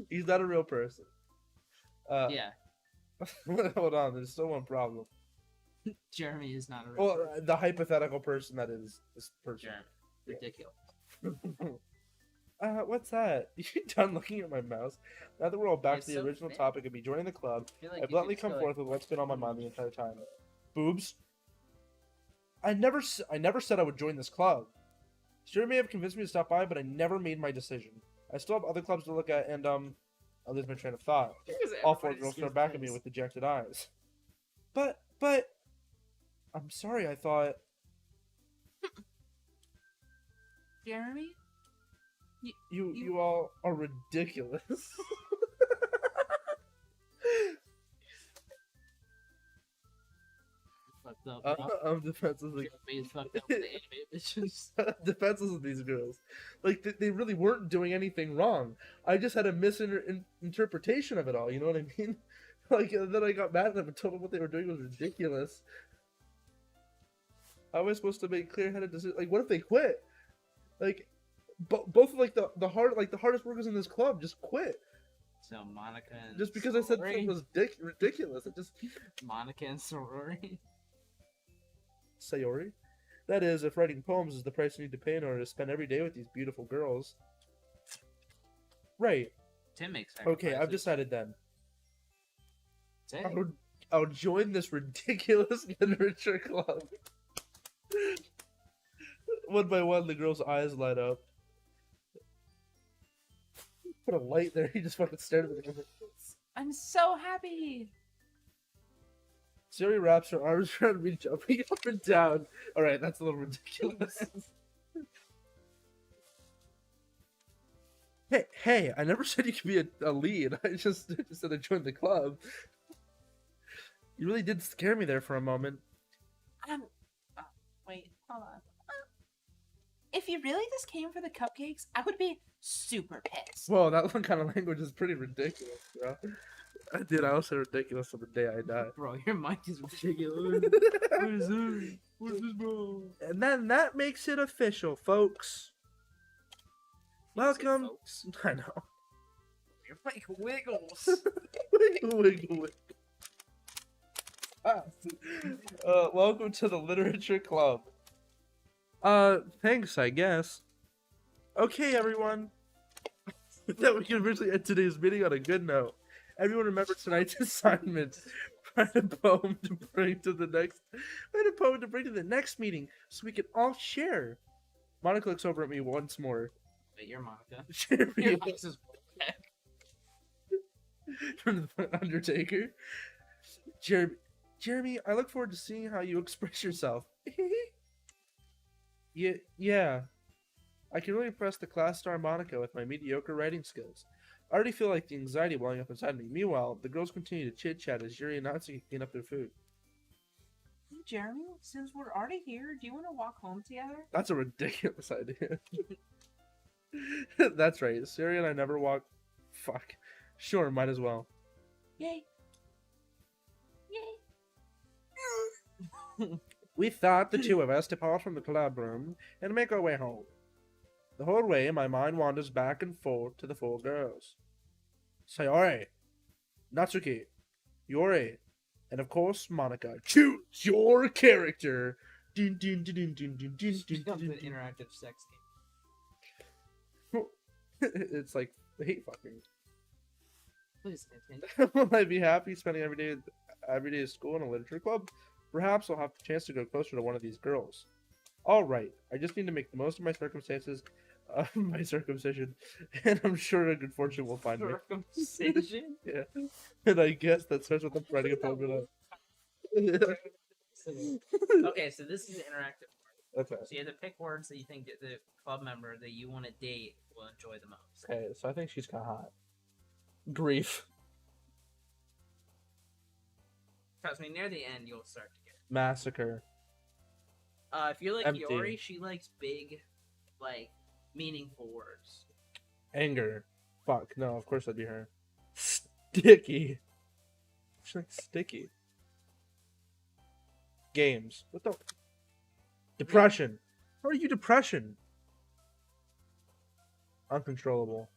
Speaker 1: He's not a real person.
Speaker 2: Yeah,
Speaker 1: Hold on, there's still one problem.
Speaker 2: Jeremy is not a real
Speaker 1: Well,
Speaker 2: person.
Speaker 1: the hypothetical person that is this person.
Speaker 2: Jeremy. Ridiculous.
Speaker 1: What's that? You done looking at my mouse? Now that we're all back
Speaker 2: It's
Speaker 1: to the
Speaker 2: so
Speaker 1: original
Speaker 2: thin.
Speaker 1: topic of me joining the club,
Speaker 2: I feel like
Speaker 1: I
Speaker 2: you
Speaker 1: bluntly
Speaker 2: could
Speaker 1: come
Speaker 2: still,
Speaker 1: forth with what's been on my mind the entire time. Boobs. I never said I would join this club. Sure may have convinced me to stop by, but I never made my decision. I still have other clubs to look at, and I lose my train of thought. All four girls stare back at me with dejected eyes. But, I'm sorry, I thought...
Speaker 2: Jeremy?
Speaker 1: You all are ridiculous.
Speaker 2: Fucked up. Bro.
Speaker 1: I'm defenseless.
Speaker 2: Your face fucked up with the anime bitches.
Speaker 1: Defenseless of these girls. Like, they really weren't doing anything wrong. I just had a misinterpretation of it all, you know what I mean? Like, then I got mad at them and told them what they were doing was ridiculous. How am I supposed to make clear-headed decisions? Like, what if they quit? Like, both of, like, the hardest workers in this club just quit.
Speaker 2: So Monica and
Speaker 1: Just because I said
Speaker 2: sorority?
Speaker 1: something was ridiculous. It just...
Speaker 2: Monica and sorority.
Speaker 1: Sayori? That is, if writing poems is the price you need to pay in order to spend every day with these beautiful girls. Right.
Speaker 2: Tim makes
Speaker 1: Okay, I've
Speaker 2: sacrifices.
Speaker 1: decided then.
Speaker 2: Say.
Speaker 1: I'll join this ridiculous literature club. One by one, the girl's eyes light up. Put a light there, he just fucking stared at me.
Speaker 2: I'm so happy.
Speaker 1: Sayori wraps her arms around me, jumping up and down. Alright, that's a little ridiculous. Hey, I never said you could be a lead. I just said I joined the club. You really did scare me there for a moment.
Speaker 2: Wait, hold on. If you really just came for the cupcakes, I would be super pissed.
Speaker 1: Whoa, that one kind of language is pretty ridiculous, bro. Dude, I also ridiculous on the day I die.
Speaker 2: Bro, your mic is ridiculous. What is this? What is this, bro?
Speaker 1: And then that makes it official, folks. Welcome.
Speaker 2: Folks.
Speaker 1: I know.
Speaker 2: Your mic wiggles.
Speaker 1: Wiggle, wiggle, wiggle. Welcome to the Literature Club. Thanks, I guess. Okay, everyone. That we can officially end today's meeting on a good note. Everyone remember tonight's assignment. Write a poem to bring to the next meeting so we can all share. Monica looks over at me once more.
Speaker 2: Wait, you're Monica.
Speaker 1: Jeremy,
Speaker 2: Your mic's just
Speaker 1: from the Undertaker. Jeremy, I look forward to seeing how you express yourself. Yeah. I can really impress the class star Monica with my mediocre writing skills. I already feel like the anxiety welling up inside me. Meanwhile, the girls continue to chit-chat as Yuri and Natsuki clean up their food.
Speaker 2: Hey, Jeremy, since we're already here, do you want to walk home together?
Speaker 1: That's a ridiculous idea. That's right. Siri and I never walk... Fuck. Sure, might as well.
Speaker 2: Yay. Yay.
Speaker 1: We thought, the two of us, to part from the club room and make our way home. The whole way, my mind wanders back and forth to the four girls. Sayori, Natsuki, Yuri, and of course, Monica. Choose your character! Dun, dun, dun, dun, dun, dun, dun, dun,
Speaker 2: Becomes an
Speaker 1: dun, dun.
Speaker 2: interactive sex
Speaker 1: It's like hate fucking.
Speaker 2: game. Please continue.
Speaker 1: Will I be happy spending every day at school in a literature club? Perhaps I'll have the chance to go closer to one of these girls. All right, I just need to make the most of my circumstances, my circumcision, and I'm sure a good fortune will find me.
Speaker 2: Circumcision?
Speaker 1: Yeah, and I guess that starts with them writing a poem.
Speaker 2: Okay, so this is the interactive part.
Speaker 1: Okay.
Speaker 2: So you have to pick words that you think the club member that you want to date will enjoy the most.
Speaker 1: Okay, so I think she's kind of hot. Grief,
Speaker 2: Trust me, near the end you'll start to get it.
Speaker 1: massacre,
Speaker 2: If you're like
Speaker 1: Empty.
Speaker 2: Yori, she likes big, like, meaningful words.
Speaker 1: Anger. Fuck. No, of course that'd be her. Sticky. She's like sticky. Games. What the? Depression. How are you depression? Uncontrollable.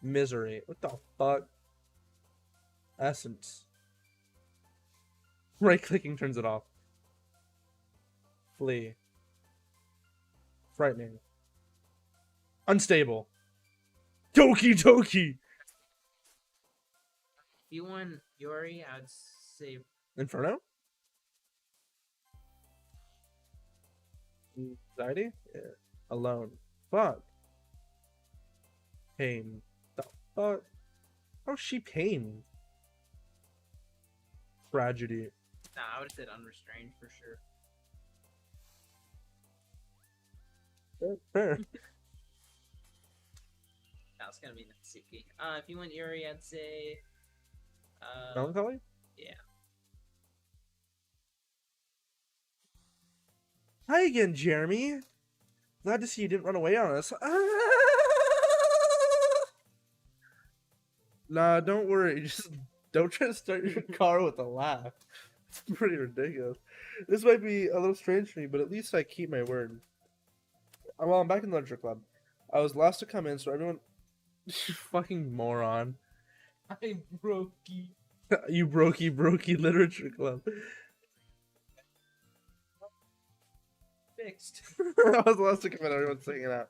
Speaker 1: Misery. What the fuck? Essence. Right clicking turns it off. Flee. Frightening. Unstable. Doki Doki!
Speaker 4: If you want Yuri, I would say
Speaker 1: Inferno? Anxiety? Yeah. Alone. Fuck. Pain. The fuck? How's she pain? Tragedy.
Speaker 4: nah, I would have said unrestrained for sure.
Speaker 1: Fair.
Speaker 4: That's gonna be Natsuki. If you want Yuri, I'd say
Speaker 1: Melancholy?
Speaker 4: yeah.
Speaker 1: Hi again, Jeremy. Glad to see you didn't run away on us. Nah, don't worry. Just don't try to start your car with a laugh. It's pretty ridiculous. This might be a little strange for me, but at least I keep my word. Well, I'm back in the literature club. I was last to come in, so everyone... You fucking moron.
Speaker 4: I broke you.
Speaker 1: You brokey literature club.
Speaker 4: Fixed.
Speaker 1: I was last to come in, everyone's singing out.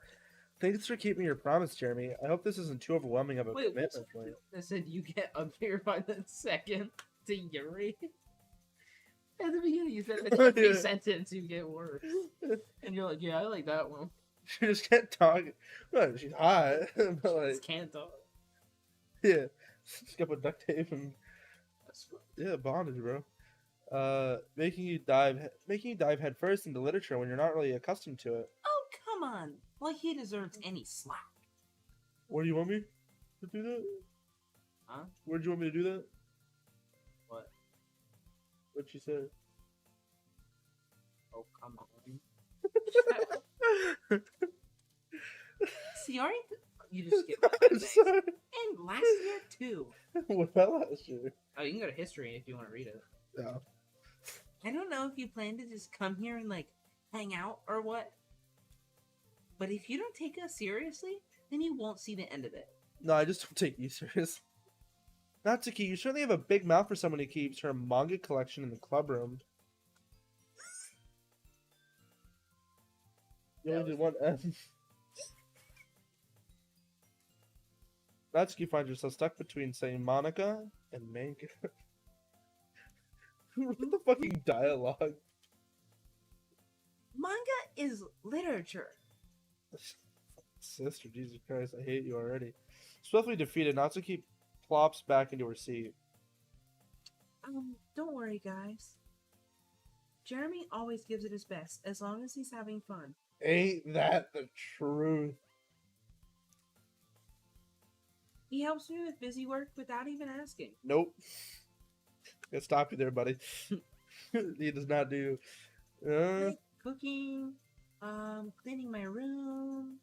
Speaker 1: Thanks for keeping your promise, Jeremy. I hope this isn't too overwhelming of a
Speaker 4: Wait,
Speaker 1: commitment for you.
Speaker 4: I said you get uglier by the second to Yuri. At the beginning, you said that every
Speaker 1: Yeah.
Speaker 4: sentence you get worse, and you're like, "Yeah, I like that one."
Speaker 1: She just can't talk. Well, she's hot, but like,
Speaker 4: Just can't talk.
Speaker 1: yeah, just got put duct tape and
Speaker 4: That's what-
Speaker 1: yeah, bondage, bro. Making you dive head first into literature when you're not really accustomed to it.
Speaker 2: Oh, come on. Like he deserves any slack.
Speaker 1: Where do you want me to do that?
Speaker 4: Huh?
Speaker 1: Where do you want me to do that?
Speaker 4: What?
Speaker 1: What'd she say?
Speaker 4: Oh, come on.
Speaker 2: Sayori,
Speaker 4: You just get
Speaker 1: I'm sorry.
Speaker 2: and last year too.
Speaker 1: What about last year?
Speaker 4: Oh, you can go to history if you want to read it.
Speaker 1: No.
Speaker 2: I don't know if you plan to just come here and like hang out or what. But if you don't take us seriously, then you won't see the end of it.
Speaker 1: No, I just don't take you serious. Natsuki, you certainly have a big mouth for someone who keeps her manga collection in the club room. You only did one M. Natsuki finds herself stuck between saying Monica and manga. What the fucking dialogue?
Speaker 2: Manga is literature.
Speaker 1: Sister, Jesus Christ, I hate you already. Swiftly defeated, Natsuki plops back into her seat.
Speaker 2: Don't worry, guys. Jeremy always gives it his best as long as he's having fun.
Speaker 1: Ain't that the truth?
Speaker 2: He helps me with busy work without even asking.
Speaker 1: Nope. Gotta stop you there, buddy. He does not do.
Speaker 2: Like cooking, cleaning my room.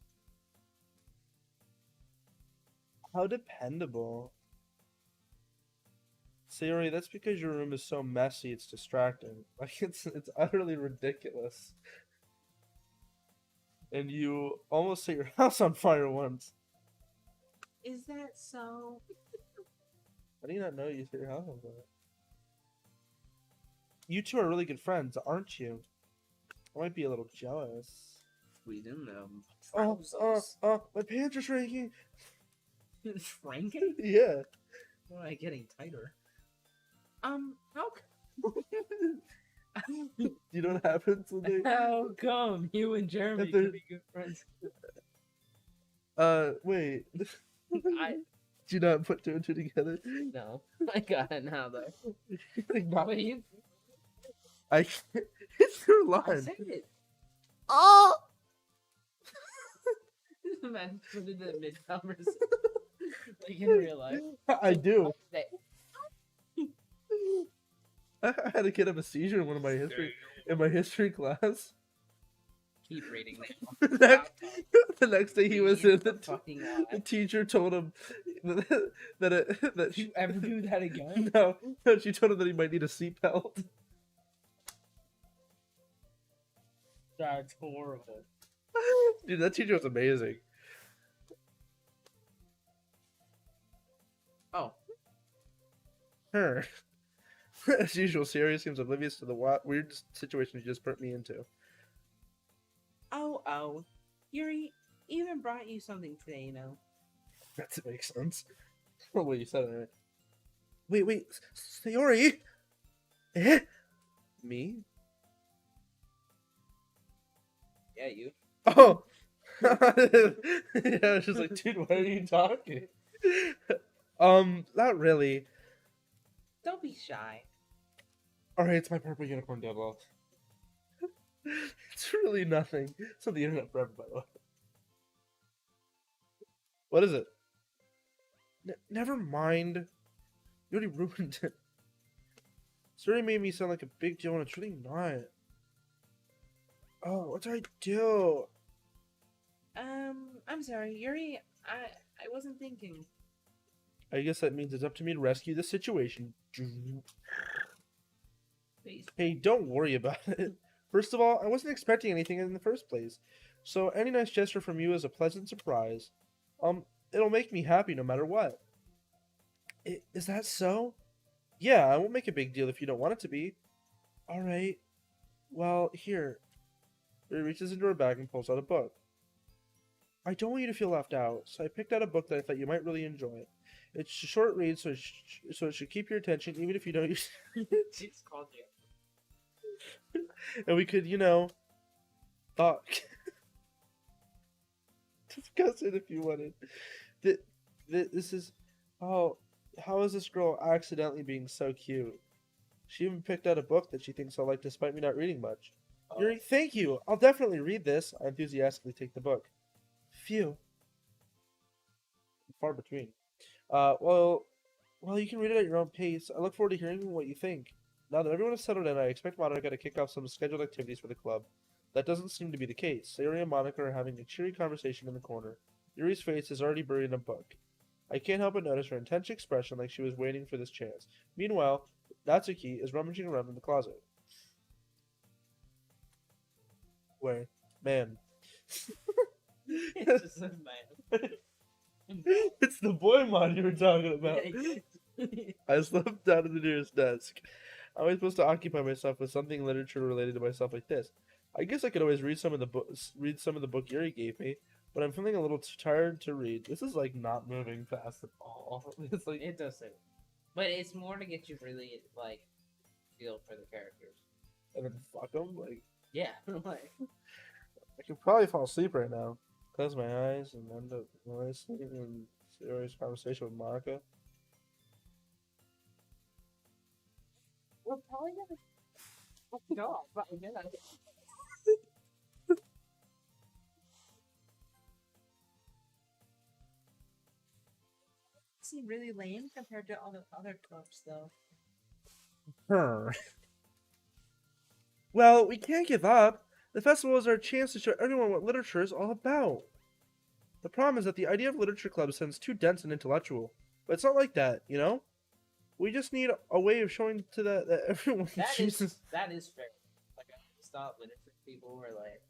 Speaker 1: How dependable. Sayori, that's because your room is so messy, it's distracting. Like, it's utterly ridiculous. And you almost set your house on fire once.
Speaker 2: Is that so?
Speaker 1: How do you not know you set your house on fire? You two are really good friends, aren't you? I might be a little jealous.
Speaker 4: We didn't know.
Speaker 1: My pants are shrinking.
Speaker 4: Shrinking?
Speaker 1: Yeah.
Speaker 4: Why am I getting tighter?
Speaker 2: How
Speaker 1: You know what happens when they...
Speaker 4: How come you and Jeremy
Speaker 1: If they're-
Speaker 4: can be good friends?
Speaker 1: Wait.
Speaker 4: I
Speaker 1: Do you not put two and two together?
Speaker 4: no, I got it now though.
Speaker 1: Like, not-
Speaker 4: Wait, you,
Speaker 1: I can't... It's your
Speaker 4: I
Speaker 1: line.
Speaker 4: said it.
Speaker 1: Oh!
Speaker 4: Man, put it in mid conversation. Like in real life.
Speaker 1: I do.
Speaker 4: Say,
Speaker 1: I had a kid have a seizure in one of my history class.
Speaker 4: keep reading now.
Speaker 1: the, next, the next day he was in, the
Speaker 4: fucking
Speaker 1: the
Speaker 4: lie.
Speaker 1: teacher told him that
Speaker 4: Did you ever do that again?
Speaker 1: no, she told him that he might need a seatbelt.
Speaker 4: That's horrible.
Speaker 1: Dude, that teacher was amazing.
Speaker 4: Oh,
Speaker 1: Her. As usual, Sierra seems oblivious to the weird situation you just put me into.
Speaker 2: Oh. Yuri even brought you something today, you know.
Speaker 1: That makes sense. Well, you said it right. Wait, Sayori? Eh? Me?
Speaker 4: yeah, you.
Speaker 1: Oh! Yeah, I was just like, dude, why are you talking? Not really.
Speaker 2: Don't be shy.
Speaker 1: Alright, it's my purple unicorn devil. It's really nothing. It's on the internet forever, by the way. What is it? Never mind. You already ruined it. It's already made me sound like a big deal when it's really not. Oh, what did I do?
Speaker 2: I'm sorry, Yuri. I wasn't thinking.
Speaker 1: I guess that means it's up to me to rescue the situation.
Speaker 2: Please.
Speaker 1: Hey, don't worry about it. First of all, I wasn't expecting anything in the first place. So any nice gesture from you is a pleasant surprise. It'll make me happy no matter what. Is that so? Yeah, I won't make a big deal if you don't want it to be. Alright. Well, here. He reaches into her bag and pulls out a book. I don't want you to feel left out, so I picked out a book that I thought you might really enjoy. It's a short read, so it should keep your attention even if you don't use
Speaker 4: She just called you.
Speaker 1: and we could, talk. Discuss it if you wanted. This is... Oh, how is this girl accidentally being so cute? She even picked out a book that she thinks I'll like despite me not reading much.
Speaker 4: Oh.
Speaker 1: Yuri, thank you! I'll definitely read this. I enthusiastically take the book. Phew. Far between. Well, you can read it at your own pace. I look forward to hearing what you think. Now that everyone has settled in, I expect Monica to kick off some scheduled activities for the club. That doesn't seem to be the case. Sayori and Monica are having a cheery conversation in the corner. Yuri's face is already buried in a book. I can't help but notice her intense expression like she was waiting for this chance. Meanwhile, Natsuki is rummaging around in the closet. Where? Man.
Speaker 4: It's just a man.
Speaker 1: It's the boy mod you were talking about.
Speaker 4: Yeah,
Speaker 1: I slipped down to the nearest desk. How am I supposed to occupy myself with something literature related to myself like this? I guess I could always read some of the book Yuri gave me, but I'm feeling a little too tired to read. This is like not moving fast at all. It's like
Speaker 4: it does say. But it's more to get you really, like, feel for the characters.
Speaker 1: and then fuck them. Like
Speaker 4: Yeah, like,
Speaker 1: I could probably fall asleep right now. Close my eyes and end up sleeping in serious conversation with Monica.
Speaker 4: we're probably gonna go, but I guess.
Speaker 2: Seem really lame compared to all the other clubs, though.
Speaker 1: Well, we can't give up. The festival is our chance to show everyone what literature is all about. The problem is that the idea of literature club sounds too dense and intellectual. But it's not like that, you know? We just need a way of showing to that everyone
Speaker 4: That
Speaker 1: chooses.
Speaker 4: is fair. Like, I thought literature people were like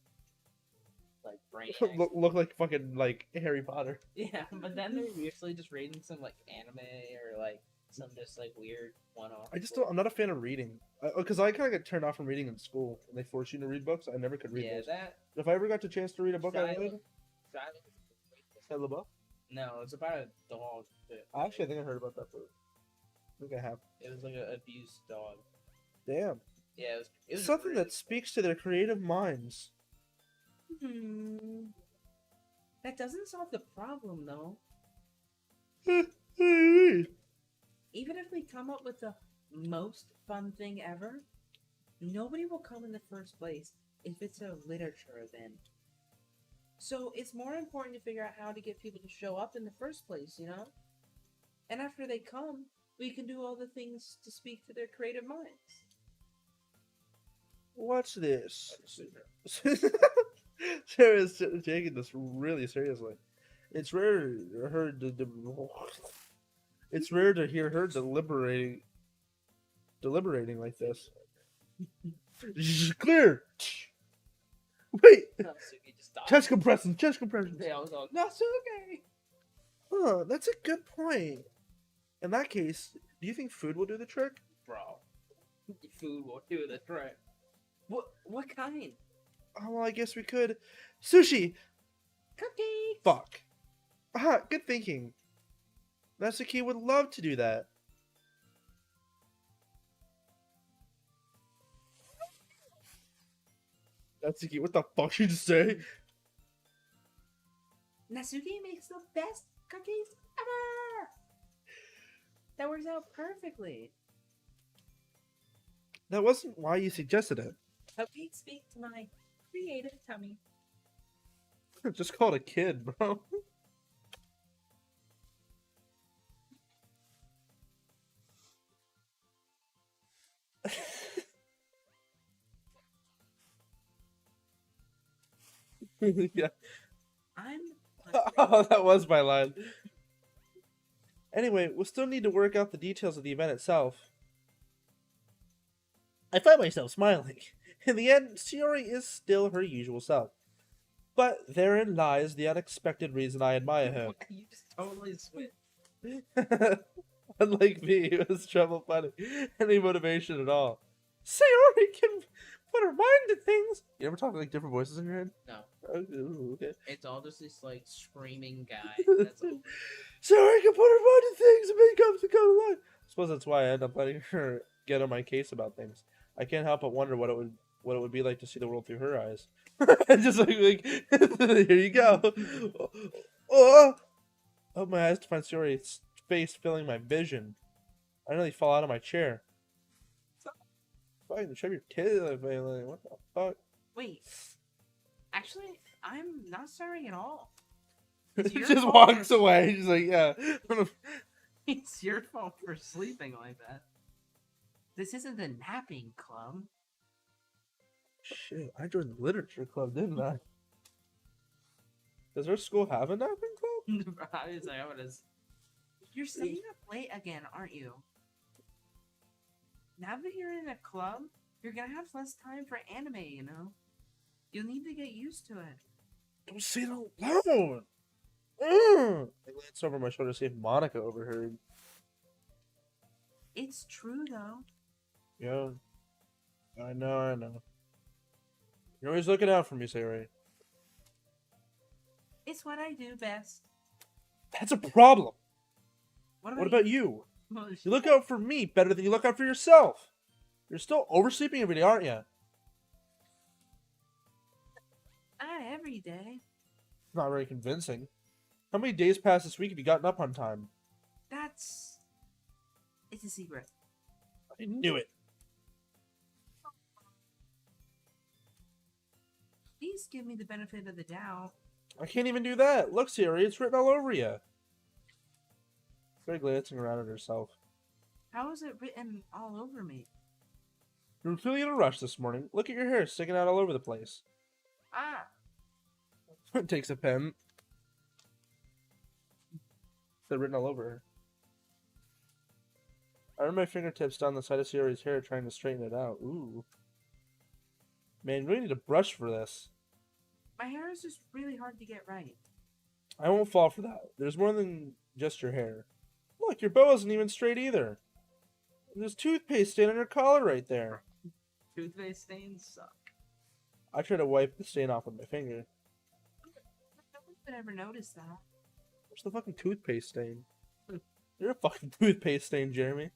Speaker 4: brainiacs.
Speaker 1: look like fucking like Harry Potter.
Speaker 4: Yeah, but then they're usually just reading some like anime or like some just like weird one-off.
Speaker 1: I'm not a fan of reading. Because I kind of get turned off from reading in school. When they force you to read books, I never could read
Speaker 4: Yeah,
Speaker 1: those.
Speaker 4: that.
Speaker 1: If I ever got the chance to read a book, I would.
Speaker 4: Silent.
Speaker 1: Tell the book?
Speaker 4: No, it's about a dog. That,
Speaker 1: Actually, I think I heard about that book. I think I have.
Speaker 4: it was like an abused dog.
Speaker 1: Damn.
Speaker 4: Yeah, it was
Speaker 1: Something
Speaker 4: really-
Speaker 1: that speaks to their creative minds.
Speaker 2: That doesn't solve the problem, though. Even if we come up with the most fun thing ever, nobody will come in the first place if it's a literature event. So it's more important to figure out how to get people to show up in the first place, you know? And after they come, we can do all the things to speak to their creative minds.
Speaker 1: What's this? Sarah's taking this really seriously. It's rare her it's rare to hear her deliberating like this. Clear. Wait.
Speaker 4: Natsuki just died.
Speaker 1: Chest compressions. Chest compressions.
Speaker 4: They all go, Natsuki!
Speaker 1: Huh, that's a good point. In that case, do you think food will do the trick?
Speaker 4: Bro. Food will do the trick. What kind?
Speaker 1: Oh, well, I guess we could. Sushi!
Speaker 4: Cookie!
Speaker 1: Fuck. Ah, good thinking. Natsuki would love to do that. Natsuki, what the fuck did you just say?
Speaker 2: Natsuki makes the best cookies ever. That works out perfectly.
Speaker 1: That wasn't why you suggested it.
Speaker 2: Cupcakes speak to my creative tummy.
Speaker 1: Just call it a kid, bro. Yeah.
Speaker 2: I'm
Speaker 1: Oh, that was my line. Anyway, we'll still need to work out the details of the event itself. I find myself smiling. In the end, Shiori is still her usual self. But therein lies the unexpected reason I admire her.
Speaker 4: You just totally switched.
Speaker 1: Unlike me, who has trouble finding any motivation at all. Sayori can put her mind to things. You ever talk like different voices in your head?
Speaker 4: No.
Speaker 1: Okay.
Speaker 4: It's all just this, like, screaming guy. That's all.
Speaker 1: Sayori can put her mind to things and make up to come to life. I suppose that's why I end up letting her get on my case about things. I can't help but wonder what it would be like to see the world through her eyes. Just like here you go. Oh, open my eyes to find Sayori's face filling my vision. I nearly fall out of my chair. Fucking shove your titty like what the fuck?
Speaker 2: wait. Actually, I'm not sorry at all.
Speaker 1: He
Speaker 2: It's your
Speaker 1: just
Speaker 2: fault
Speaker 1: walks
Speaker 2: for-
Speaker 1: away. He's like, yeah.
Speaker 2: It's your fault for sleeping like that. This isn't the napping club.
Speaker 1: Shit, I joined the literature club, didn't I? Does our school have a napping club?
Speaker 4: I was like, what is...
Speaker 2: You're staying up late again, aren't you? Now that you're in a club, you're gonna have less time for anime, you know? You'll need to get used to it.
Speaker 1: Don't say it out loud. I glanced over my shoulder to see if Monica overheard.
Speaker 2: It's true, though.
Speaker 1: Yeah. I know. You're always looking out for me, Sayori.
Speaker 2: It's what I do best.
Speaker 1: That's a problem.
Speaker 2: What
Speaker 1: What about you?
Speaker 2: Well,
Speaker 1: You look out for me better than you look out for yourself. You're still oversleeping every day, aren't you?
Speaker 2: Not every day.
Speaker 1: Not very convincing. How many days past this week have you gotten up on time?
Speaker 2: That's... It's a secret.
Speaker 1: I knew it.
Speaker 2: Please give me the benefit of the doubt.
Speaker 1: I can't even do that. Look, Sayori, it's written all over you. Started glancing around at herself.
Speaker 2: How is it written all over me?
Speaker 1: You were clearly in a rush this morning. Look at your hair sticking out all over the place.
Speaker 2: Ah!
Speaker 1: Takes a pen. They're written all over her. I run my fingertips down the side of Sayori's hair, trying to straighten it out. Ooh. Man, you really need a brush for this.
Speaker 2: My hair is just really hard to get right.
Speaker 1: I won't fall for that. There's more than just your hair. Look, your bow isn't even straight either. There's toothpaste stain on your collar right there.
Speaker 4: Toothpaste stains suck.
Speaker 1: I try to wipe the stain off with my finger.
Speaker 2: No one would ever notice that.
Speaker 1: Where's the fucking toothpaste stain? You're a fucking toothpaste stain, Jeremy.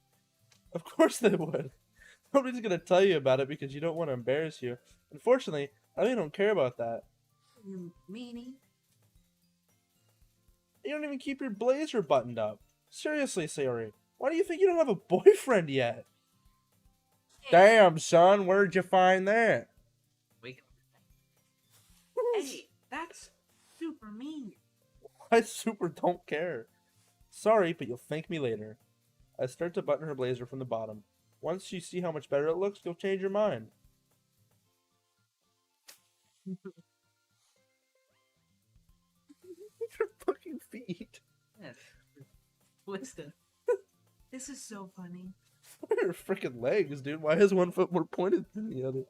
Speaker 1: Of course they would. Nobody's gonna tell you about it because you don't want to embarrass you. Unfortunately, I really don't care about that.
Speaker 2: You meanie.
Speaker 1: You don't even keep your blazer buttoned up. Seriously, Sayori, why do you think you don't have a boyfriend yet? Damn, son, where'd you find that?
Speaker 4: Wake
Speaker 2: Hey, that's super mean.
Speaker 1: I super don't care. Sorry, but you'll thank me later. I start to button her blazer from the bottom. Once you see how much better it looks, you'll change your mind. Your fucking feet.
Speaker 4: Yes. Twisted.
Speaker 2: This is so funny.
Speaker 1: Her freaking legs, dude. Why is one foot more pointed than the other?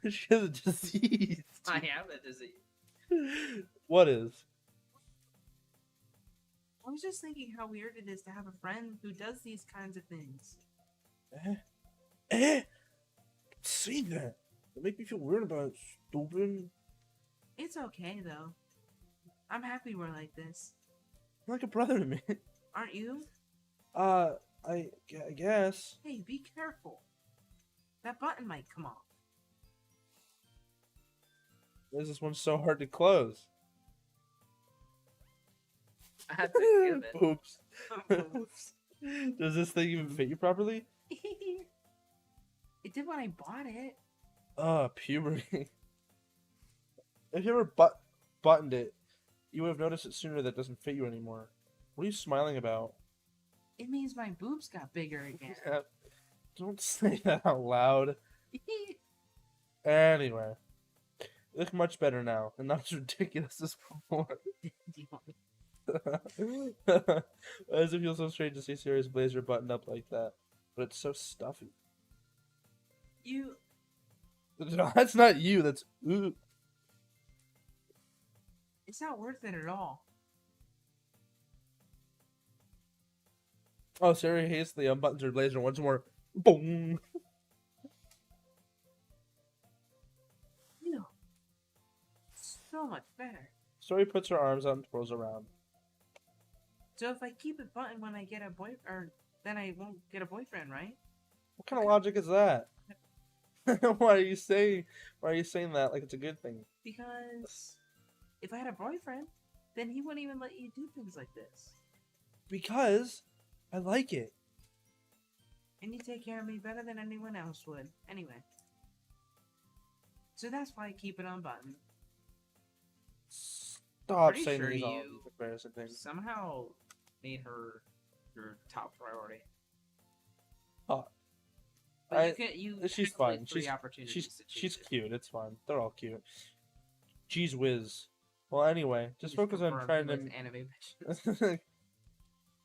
Speaker 1: She has a disease.
Speaker 4: I have a disease.
Speaker 1: What is?
Speaker 2: I was just thinking how weird it is to have a friend who does these kinds of things.
Speaker 1: Say that. It make me feel weird about it, stupid.
Speaker 2: It's okay though. I'm happy we're like this.
Speaker 1: You're like a brother to me.
Speaker 2: Aren't you?
Speaker 1: I guess.
Speaker 2: Hey, be careful. That button might come off.
Speaker 1: Why is this one so hard to close?
Speaker 4: I had to give it.
Speaker 1: Oops. Does this thing even fit you properly?
Speaker 2: It did when I bought it.
Speaker 1: Puberty. If you ever buttoned it, you would have noticed it sooner that it doesn't fit you anymore. What are you smiling about?
Speaker 2: It means my boobs got bigger again.
Speaker 1: Yeah, don't say that out loud. Anyway, you look much better now, and not as ridiculous as before.
Speaker 2: Do you want me-
Speaker 1: Why does it feel so strange to see Sirius blazer buttoned up like that? But it's so stuffy.
Speaker 2: You.
Speaker 1: No, that's not you. That's ooh.
Speaker 2: It's not worth it at all.
Speaker 1: Oh, Siri hastily unbuttons her blazer once more. Boom.
Speaker 2: You. So much better.
Speaker 1: Story puts her arms out and twirls around.
Speaker 2: So if I keep it buttoned when I get a boyfriend, then I won't get a boyfriend, right?
Speaker 1: What kind of logic is that? Why are you saying that like it's a good thing?
Speaker 2: Because if I had a boyfriend, then he wouldn't even let you do things like this.
Speaker 1: Because I like it.
Speaker 2: And you take care of me better than anyone else would. Anyway. So that's why I keep it unbuttoned.
Speaker 1: Stop
Speaker 4: Pretty
Speaker 1: saying
Speaker 4: sure
Speaker 1: these all
Speaker 4: you-
Speaker 1: these embarrassing things.
Speaker 4: Somehow made her your top priority. But
Speaker 1: I-
Speaker 4: you could, you
Speaker 1: she's
Speaker 4: had, like,
Speaker 1: fine.
Speaker 4: 3
Speaker 1: She's
Speaker 4: opportunities to choose
Speaker 1: she's
Speaker 4: it.
Speaker 1: cute. It's fine. They're all cute. Jeez whiz. Well, anyway, just
Speaker 4: He's
Speaker 1: focus on
Speaker 4: confirmed
Speaker 1: trying
Speaker 4: with
Speaker 1: to.
Speaker 4: anime bitches.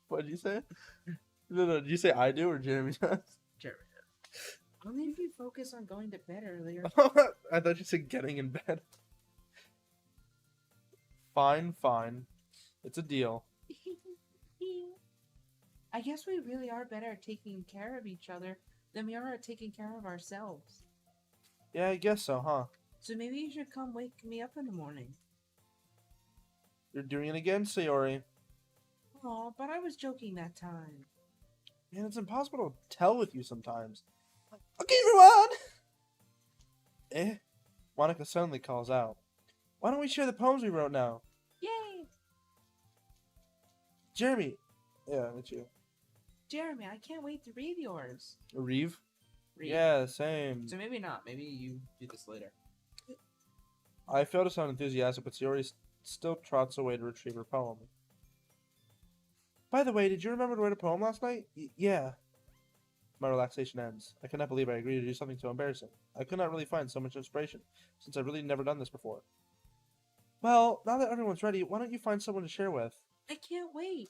Speaker 1: What did you say? No. Did you say I do or Jeremy does?
Speaker 4: Jeremy.
Speaker 2: Only if you focus on going to bed earlier.
Speaker 1: I thought you said getting in bed. Fine. It's a deal.
Speaker 2: I guess we really are better at taking care of each other than we are at taking care of ourselves.
Speaker 1: Yeah, I guess so, huh?
Speaker 2: So maybe you should come wake me up in the morning.
Speaker 1: You're doing it again, Sayori.
Speaker 2: Aw, but I was joking that time.
Speaker 1: Man, it's impossible to tell with you sometimes. Okay, everyone! Monica suddenly calls out. Why don't we share the poems we wrote now?
Speaker 2: Yay!
Speaker 1: Jeremy! Yeah, that's you.
Speaker 2: Jeremy, I can't wait to read yours.
Speaker 1: Reeve?
Speaker 4: Read.
Speaker 1: Yeah, same.
Speaker 4: So maybe not. Maybe you do this later.
Speaker 1: I fail to sound enthusiastic, but Sayori still trots away to retrieve her poem. By the way, did you remember to write a poem last night? Yeah. My relaxation ends. I cannot believe I agreed to do something so embarrassing. I could not really find so much inspiration, since I've really never done this before. Well, now that everyone's ready, why don't you find someone to share with?
Speaker 2: I can't wait.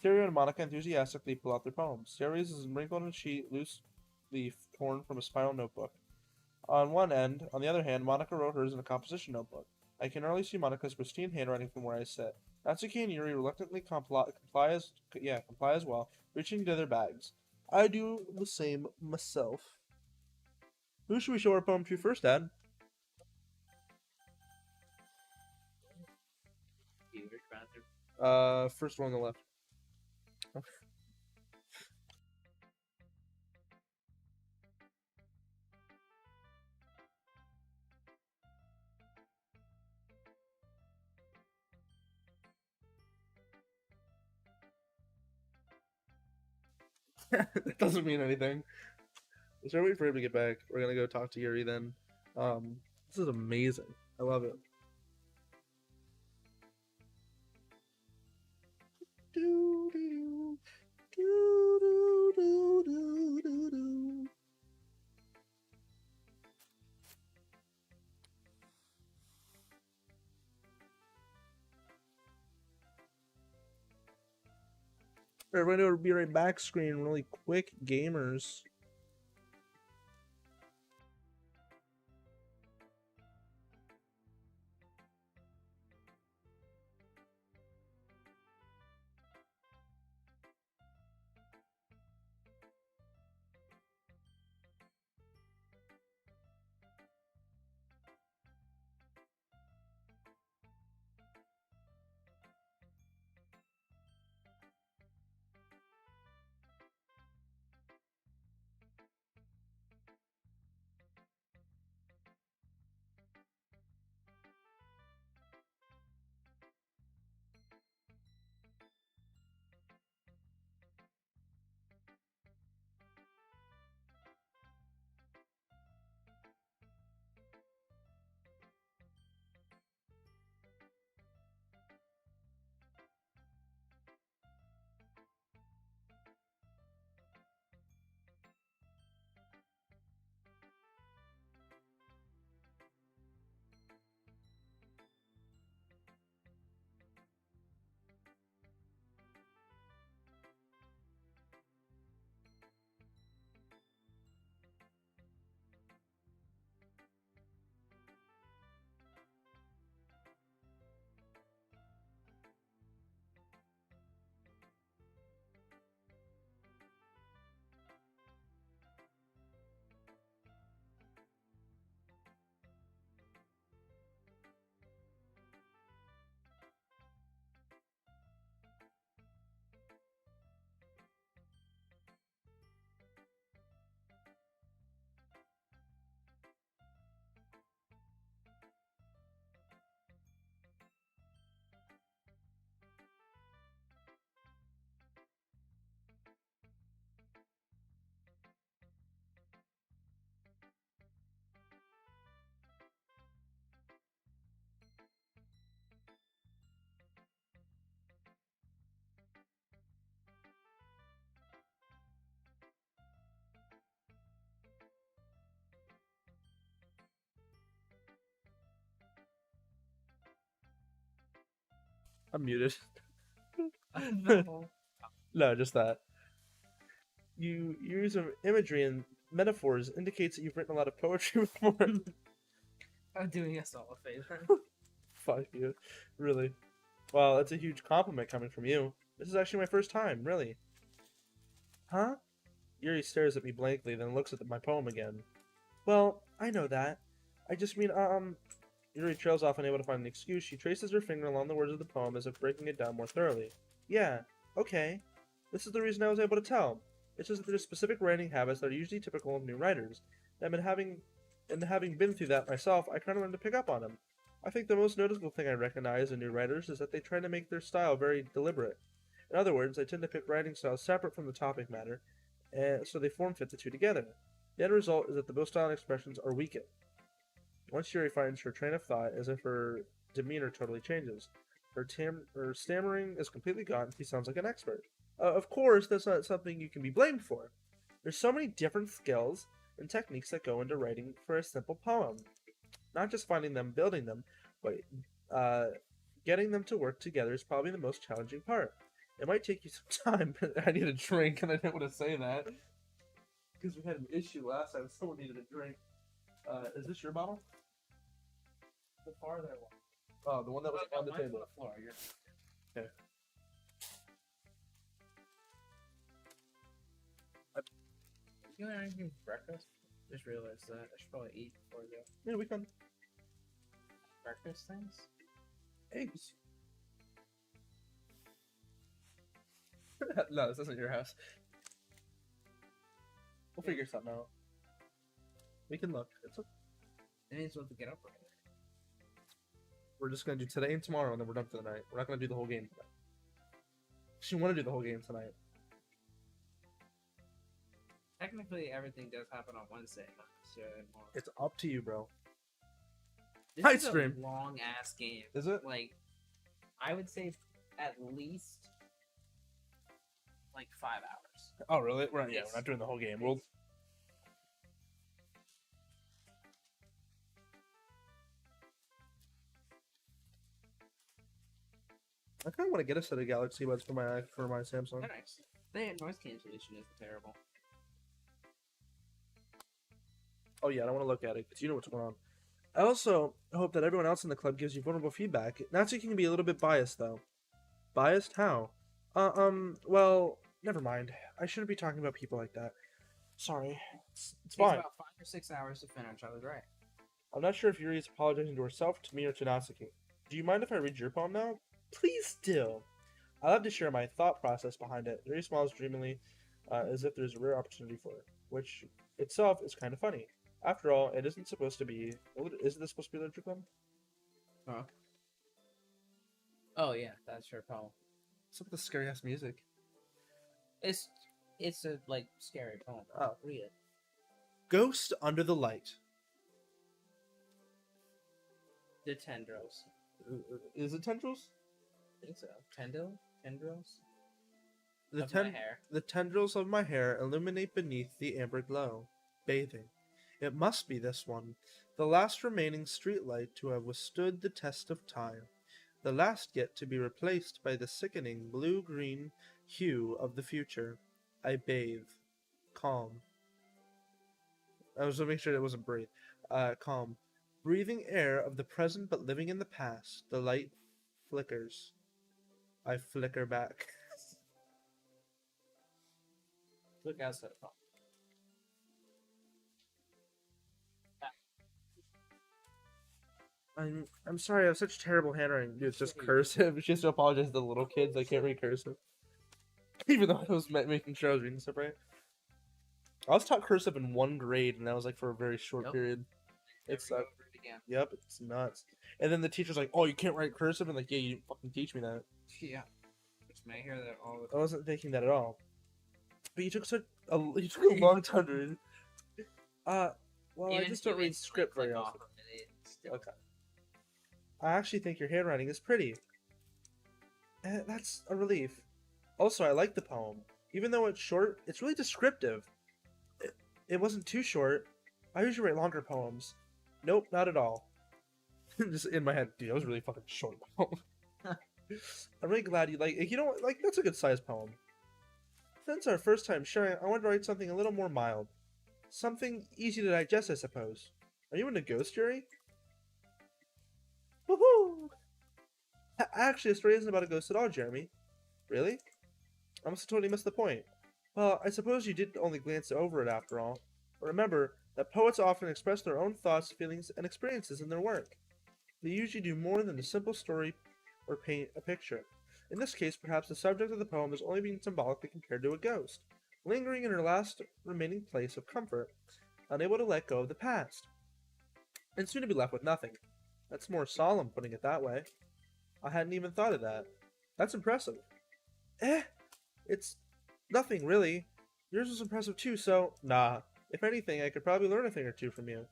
Speaker 1: Syria and Monica enthusiastically pull out their poems. Syria's is wrinkled and sheet, loose leaf torn from a spiral notebook. On the other hand, Monica wrote hers in a composition notebook. I can already see Monica's pristine handwriting from where I sit. Natsuki and Yuri reluctantly comply as well, reaching into their bags. I do the same myself. Who should we show our poem to first, Dad?
Speaker 4: You were trying to-
Speaker 1: First one on the left. It doesn't mean anything. Is there a wait for him to get back? We're gonna go talk to Yuri then. This is amazing. I love it. Doo-doo, doo-doo-doo-doo-doo-doo. We're gonna be right back. Screen really quick, gamers. I'm muted.
Speaker 4: No.
Speaker 1: No, just that. You use of imagery and metaphors indicates that you've written a lot of poetry before.
Speaker 4: I'm doing us all a favor.
Speaker 1: Fuck you. Really. Well, that's a huge compliment coming from you. This is actually my first time, really. Huh? Yuri stares at me blankly, then looks at my poem again. Well, I know that. I just mean, Yuri trails off, unable to find an excuse. She traces her finger along the words of the poem as if breaking it down more thoroughly. Yeah, okay. This is the reason I was able to tell. It's just that there's specific writing habits that are usually typical of new writers. And having been through that myself, I kind of learned to pick up on them. I think the most noticeable thing I recognize in new writers is that they try to make their style very deliberate. In other words, they tend to pick writing styles separate from the topic matter, and so they form fit the two together. The end result is that the most style expressions are weakened. Once Yuri finds her train of thought, as if her demeanor totally changes. Her stammering is completely gone. He sounds like an expert. Of course, that's not something you can be blamed for. There's so many different skills and techniques that go into writing for a simple poem. Not just finding them, building them, but getting them to work together is probably the most challenging part. It might take you some time. I need a drink, and I didn't want to say that because we had an issue last time. Someone needed a drink. Is this your bottle?
Speaker 4: The farther one.
Speaker 1: Oh, the one that was on the
Speaker 4: mine's
Speaker 1: table.
Speaker 4: on the floor.
Speaker 1: Okay.
Speaker 4: You know anything for breakfast? Just realized that I should probably eat before I go.
Speaker 1: Yeah, we can.
Speaker 4: Breakfast things?
Speaker 1: Eggs. No, this isn't your house. We'll figure something out. We can look.
Speaker 4: It means we'll have to get up right.
Speaker 1: We're just gonna do today and tomorrow, and then we're done for the night. We're not gonna do the whole game tonight. She want to do the whole game tonight.
Speaker 4: Technically, everything does happen on Wednesday, not necessarily tomorrow.
Speaker 1: It's up to you, bro.
Speaker 4: This
Speaker 1: Hi,
Speaker 4: is
Speaker 1: stream.
Speaker 4: a long ass game.
Speaker 1: Is it?
Speaker 4: Like, I would say at least like 5 hours.
Speaker 1: Oh, really? We're not,
Speaker 4: Yes.
Speaker 1: we're not doing the whole game. We'll. I kind of want to get a set of Galaxy Buds for my Samsung.
Speaker 4: They're nice. Their noise cancellation isn't terrible.
Speaker 1: Oh yeah, I don't want to look at it because you know what's going on. I also hope that everyone else in the club gives you vulnerable feedback. Natsu can be a little bit biased though. Biased? How? Well, never mind. I shouldn't be talking about people like that. Sorry. It's
Speaker 4: Takes
Speaker 1: fine.
Speaker 4: about 5 or 6 hours to finish. I was right.
Speaker 1: I'm not sure if Yuri is apologizing to herself, to me, or to Natsuki. Do you mind if I read your poem now? Please do. I love to share my thought process behind it. Yuri smiles dreamily, as if there's a rare opportunity for it, which itself is kind of funny. After all, it isn't supposed to be. Isn't this supposed to be literature club?
Speaker 4: Huh? Oh yeah, that's her poem.
Speaker 1: What's up with the scary ass music?
Speaker 4: It's a like scary poem.
Speaker 1: Oh.
Speaker 4: Read it.
Speaker 1: Ghost under the light.
Speaker 4: The tendrils.
Speaker 1: Is it tendrils?
Speaker 4: I think so. Tendrils.
Speaker 1: The,
Speaker 4: Of my hair.
Speaker 1: the tendrils of my hair illuminate beneath the amber glow, bathing. It must be this one, the last remaining streetlight to have withstood the test of time, the last yet to be replaced by the sickening blue-green hue of the future. I bathe, calm. I was to make sure it wasn't breathe. Calm. Breathing air of the present but living in the past, the light flickers. I flicker back.
Speaker 4: Look outside the poem.
Speaker 1: I'm sorry, I have such terrible handwriting. Dude, it's just cursive. She has to apologize to the little kids. I can't read cursive. Even though I was making sure I was reading stuff right. I was taught cursive in 1 grade, and that was like for a very short
Speaker 4: Yep.
Speaker 1: period.
Speaker 4: Never
Speaker 1: It's
Speaker 4: go over it again.
Speaker 1: Yep, it's nuts. And then the teacher's like, "Oh, you can't write cursive," and like, "Yeah, you didn't fucking teach me that."
Speaker 4: Yeah. Which may hear that all the
Speaker 1: I
Speaker 4: time.
Speaker 1: wasn't thinking that at all. But you took a long time to read. Well, I just don't read script very often. Okay. I actually think your handwriting is pretty. That's a relief. Also, I like the poem. Even though it's short, it's really descriptive. It wasn't too short. I usually write longer poems. Nope, not at all. Just in my head, dude, that was really fucking short poem. I'm really glad you like it. You know, like, that's a good sized poem. Since our first time sharing, I wanted to write something a little more mild. Something easy to digest, I suppose. Are you into ghost, Jerry? Woohoo! Actually, the story isn't about a ghost at all, Jeremy. Really? I must have totally missed the point. Well, I suppose you did only glance over it after all. But remember that poets often express their own thoughts, feelings, and experiences in their work. They usually do more than a simple story or paint a picture. In this case, perhaps the subject of the poem is only being symbolically compared to a ghost, lingering in her last remaining place of comfort, unable to let go of the past, and soon to be left with nothing. That's more solemn, putting it that way. I hadn't even thought of that. That's impressive. It's nothing, really. Yours was impressive too, so... Nah. If anything, I could probably learn a thing or two from you.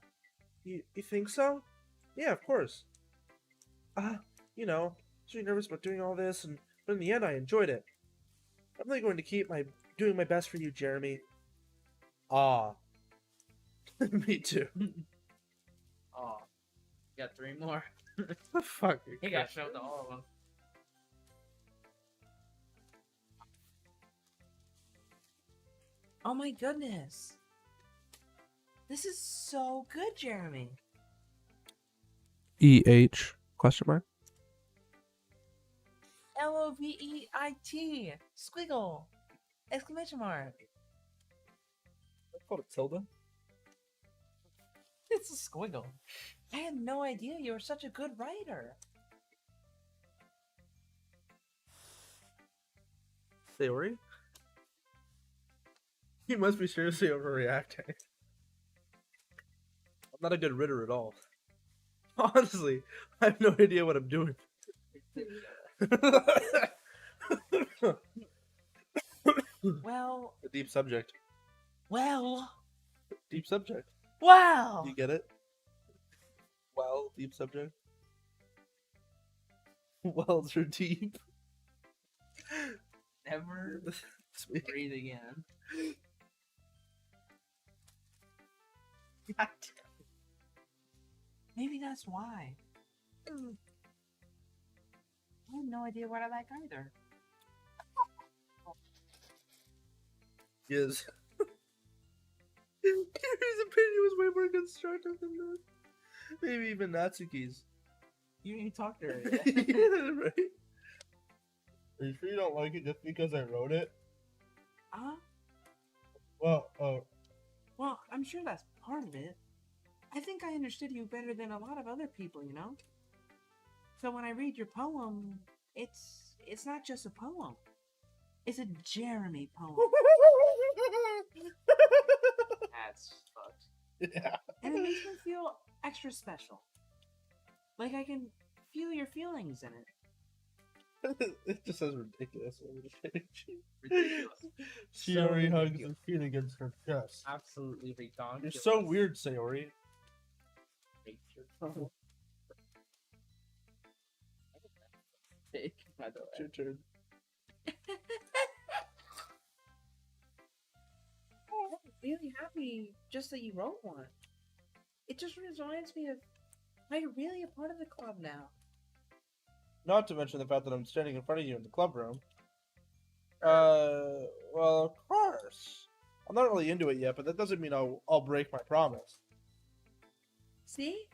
Speaker 1: You think so? Yeah, of course. You know, I was really nervous about doing all this, but in the end, I enjoyed it. I'm really going to keep doing my best for you, Jeremy. Ah. Me too.
Speaker 4: Oh. You got 3 more.
Speaker 1: Fuck.
Speaker 4: He got shoved to all of them.
Speaker 2: Oh my goodness. This is so good, Jeremy.
Speaker 1: EH? Question mark?
Speaker 2: Loveit. Squiggle. Exclamation mark.
Speaker 1: I called it Tilda.
Speaker 2: It's a squiggle. I had no idea you were such a good writer.
Speaker 1: Theory? You must be seriously overreacting. I'm not a good writer at all. Honestly, I have no idea what I'm doing.
Speaker 2: Well,
Speaker 1: A deep subject.
Speaker 2: well,
Speaker 1: Deep subject.
Speaker 2: wow.
Speaker 1: You get it? Well, deep subject. Wells are deep.
Speaker 4: Never
Speaker 1: Sweet.
Speaker 4: breathe again.
Speaker 2: Maybe that's why. I have no idea what I like either.
Speaker 1: Yes. Kiri's opinion was way more constructive than that. Maybe even Natsuki's.
Speaker 2: You didn't even talk to her.
Speaker 1: Yeah, right? Are you sure you don't like it just because I wrote it? Well,
Speaker 2: Well, I'm sure that's part of it. I think I understood you better than a lot of other people, you know? So when I read your poem, it's not just a poem. It's a Jeremy poem.
Speaker 4: That's fucked.
Speaker 1: yeah.
Speaker 2: And it makes me feel extra special. Like I can feel your feelings in it.
Speaker 1: It just says ridiculous.
Speaker 4: Ridiculous.
Speaker 1: Sayori
Speaker 4: So
Speaker 1: hugs
Speaker 4: ridiculous.
Speaker 1: her feet against her chest.
Speaker 4: Absolutely
Speaker 1: You're
Speaker 4: ridiculous.
Speaker 1: so weird, Sayori.
Speaker 4: Fake, by the
Speaker 1: It's
Speaker 4: way.
Speaker 1: your turn.
Speaker 2: I'm really happy just that you wrote one. It just reminds me of how you're really a part of the club now.
Speaker 1: Not to mention the fact that I'm standing in front of you in the club room. Well, of course. I'm not really into it yet, but that doesn't mean I'll break my promise.
Speaker 2: See?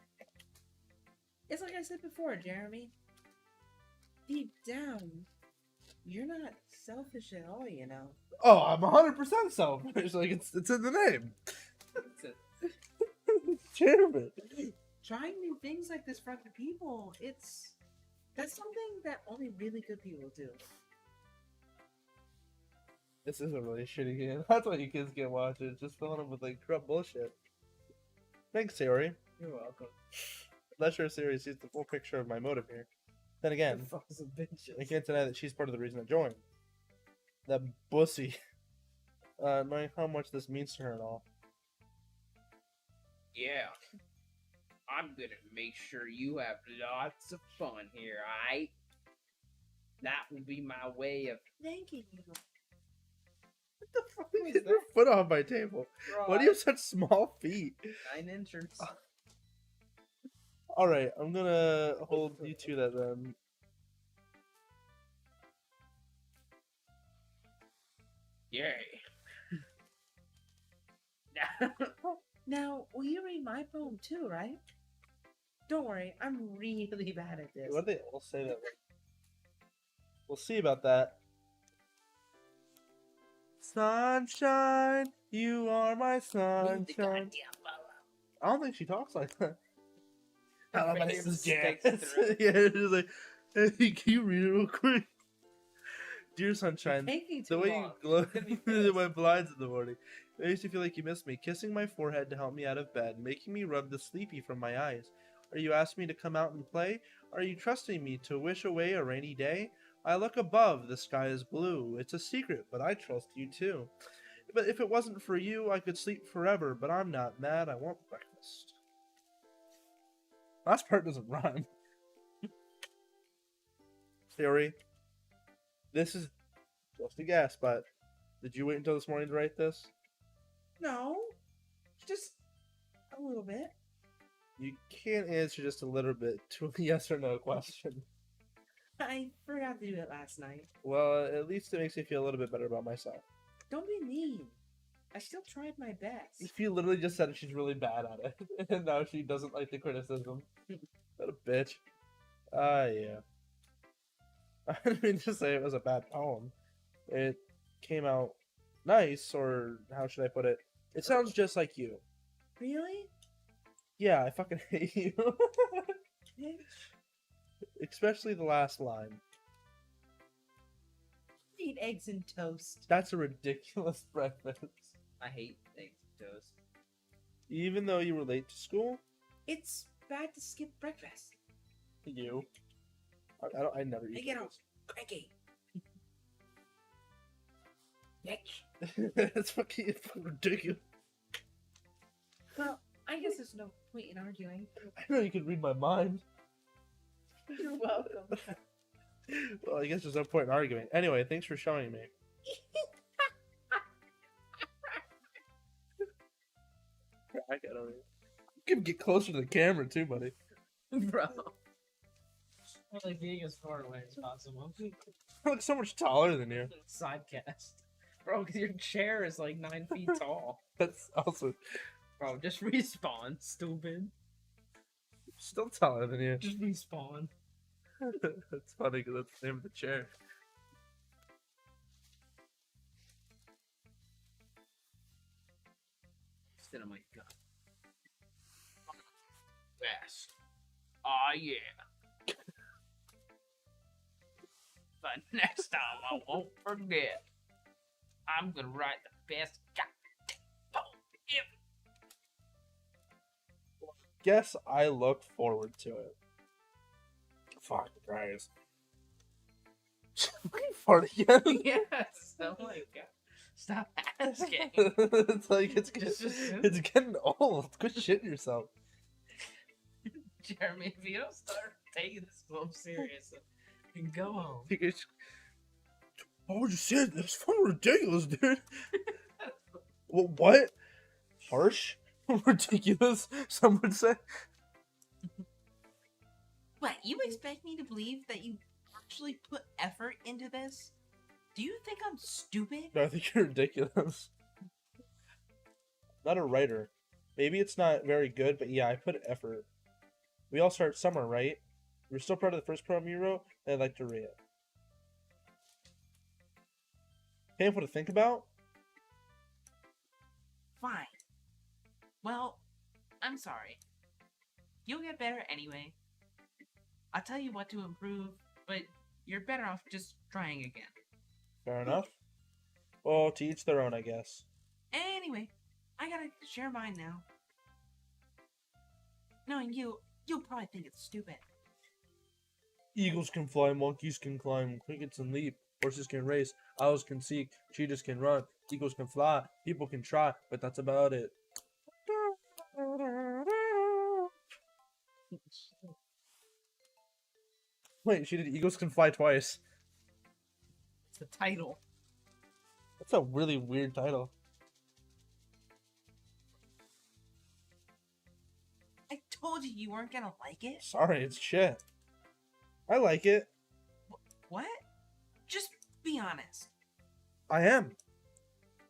Speaker 2: It's like I said before, Jeremy. Deep down, you're not selfish at all, you know.
Speaker 1: Oh, I'm 100% selfish. Like it's in the name. Jeremy.
Speaker 2: Trying new things like this for other people, that's something that only really good people do.
Speaker 1: This is a really shitty game. That's why you kids can't watch it. Just filling them with like corrupt bullshit. Thanks, Sayori.
Speaker 4: You're welcome.
Speaker 1: Unless you're Sayori sees the full picture of my motive here. Then again,
Speaker 4: Fuck is a bitch.
Speaker 1: I can't deny that she's part of the reason I joined. That bussy. Knowing how much this means to her and all.
Speaker 4: Yeah. I'm gonna make sure you have lots of fun here, alright? That will be my way of.
Speaker 2: Thank you.
Speaker 1: What the fuck is that? Your foot off my table. Why do you have such small feet?
Speaker 4: 9 inches.
Speaker 1: Alright, I'm gonna hold you to that then.
Speaker 4: Yay.
Speaker 2: Now, will you read my poem too, right? Don't worry, I'm really bad at this.
Speaker 1: What do they all say that way? We'll see about that. Sunshine, you are my sunshine. I don't think she talks like that. Hello, my name is Janice. Yeah, she's like, hey, can you read it real quick? Dear sunshine,
Speaker 2: Taking
Speaker 1: the
Speaker 2: too
Speaker 1: way you
Speaker 2: long.
Speaker 1: glow
Speaker 2: It's gonna be
Speaker 1: through
Speaker 2: finished.
Speaker 1: my blinds in the morning makes me feel like you miss me. Kissing my forehead to help me out of bed, making me rub the sleepy from my eyes. Are you asking me to come out and play? Are you trusting me to wish away a rainy day? I look above, the sky is blue. It's a secret, but I trust you too. But if it wasn't for you, I could sleep forever, but I'm not mad. I want breakfast. Last part doesn't rhyme. Theory. This is just a guess, but did you wait until this morning to write this?
Speaker 2: No, just a little bit.
Speaker 1: You can't answer just a little bit to a yes or no question.
Speaker 2: I forgot to do it last night.
Speaker 1: Well, at least it makes me feel a little bit better about myself.
Speaker 2: Don't be mean. I still tried my best.
Speaker 1: If you literally just said she's really bad at it, and now she doesn't like the criticism. What a bitch. Yeah. I didn't mean to say it was a bad poem. It came out nice, or how should I put it? It sounds just like you.
Speaker 2: Really?
Speaker 1: Yeah, I fucking hate you.
Speaker 2: Bitch.
Speaker 1: Especially the last line.
Speaker 2: Eat eggs and toast.
Speaker 1: That's a ridiculous breakfast.
Speaker 4: I hate eggs and toast.
Speaker 1: Even though you were late to school?
Speaker 2: It's bad to skip breakfast.
Speaker 1: You. I never
Speaker 2: I
Speaker 1: eat
Speaker 2: get all cranky. Bitch.
Speaker 1: That's fucking ridiculous.
Speaker 2: Well, I guess there's no point in arguing.
Speaker 1: I know you can read my mind.
Speaker 2: You're welcome.
Speaker 1: Well, I guess there's no point in arguing. Anyway, thanks for showing me. I got over. You can get closer to the camera too, buddy.
Speaker 2: Bro.
Speaker 4: like being as far away as possible.
Speaker 1: I look so much taller than you.
Speaker 4: Sidecast. Bro, because your chair is like 9 feet tall.
Speaker 1: That's also
Speaker 4: Bro, just respawn, stupid.
Speaker 1: still taller than you.
Speaker 4: Just respawn.
Speaker 1: That's funny because that's the name of the chair.
Speaker 4: Instead of my gun. Best. Oh yeah. But next time I won't forget. I'm gonna write the best goddamn poem ever.
Speaker 1: Guess I look forward to it. Fuck, guys. Fucking fart again.
Speaker 4: Yes. Oh my god. Stop asking.
Speaker 1: It's like it's
Speaker 4: Just assume.
Speaker 1: it's getting old. Quit shitting yourself.
Speaker 4: Jeremy, if you don't start taking this poem serious, then go home.
Speaker 1: Why would you say that? It's fucking ridiculous, dude. What? Harsh? Ridiculous? Some would say.
Speaker 2: What, you expect me to believe that you actually put effort into this? Do you think I'm stupid?
Speaker 1: No, I think you're ridiculous. Not a writer. Maybe it's not very good, but yeah, I put effort. We all start somewhere, right? We're still part of the first poem you wrote, and I'd like to read it. Painful to think about?
Speaker 2: Fine. Well, I'm sorry. You'll get better anyway. I'll tell you what to improve, but you're better off just trying again.
Speaker 1: Fair enough. Well, to each their own, I guess.
Speaker 2: Anyway, I gotta share mine now. Knowing you, you'll probably think it's stupid.
Speaker 1: Eagles can fly, monkeys can climb, crickets can leap, horses can race, owls can seek, cheetahs can run, eagles can fly, people can try, but that's about it. Wait, she did eagles can fly twice.
Speaker 4: It's the title.
Speaker 1: That's a really weird title.
Speaker 2: I told you you weren't gonna like it.
Speaker 1: Sorry, it's shit. I like it.
Speaker 2: What? Just be honest.
Speaker 1: I am.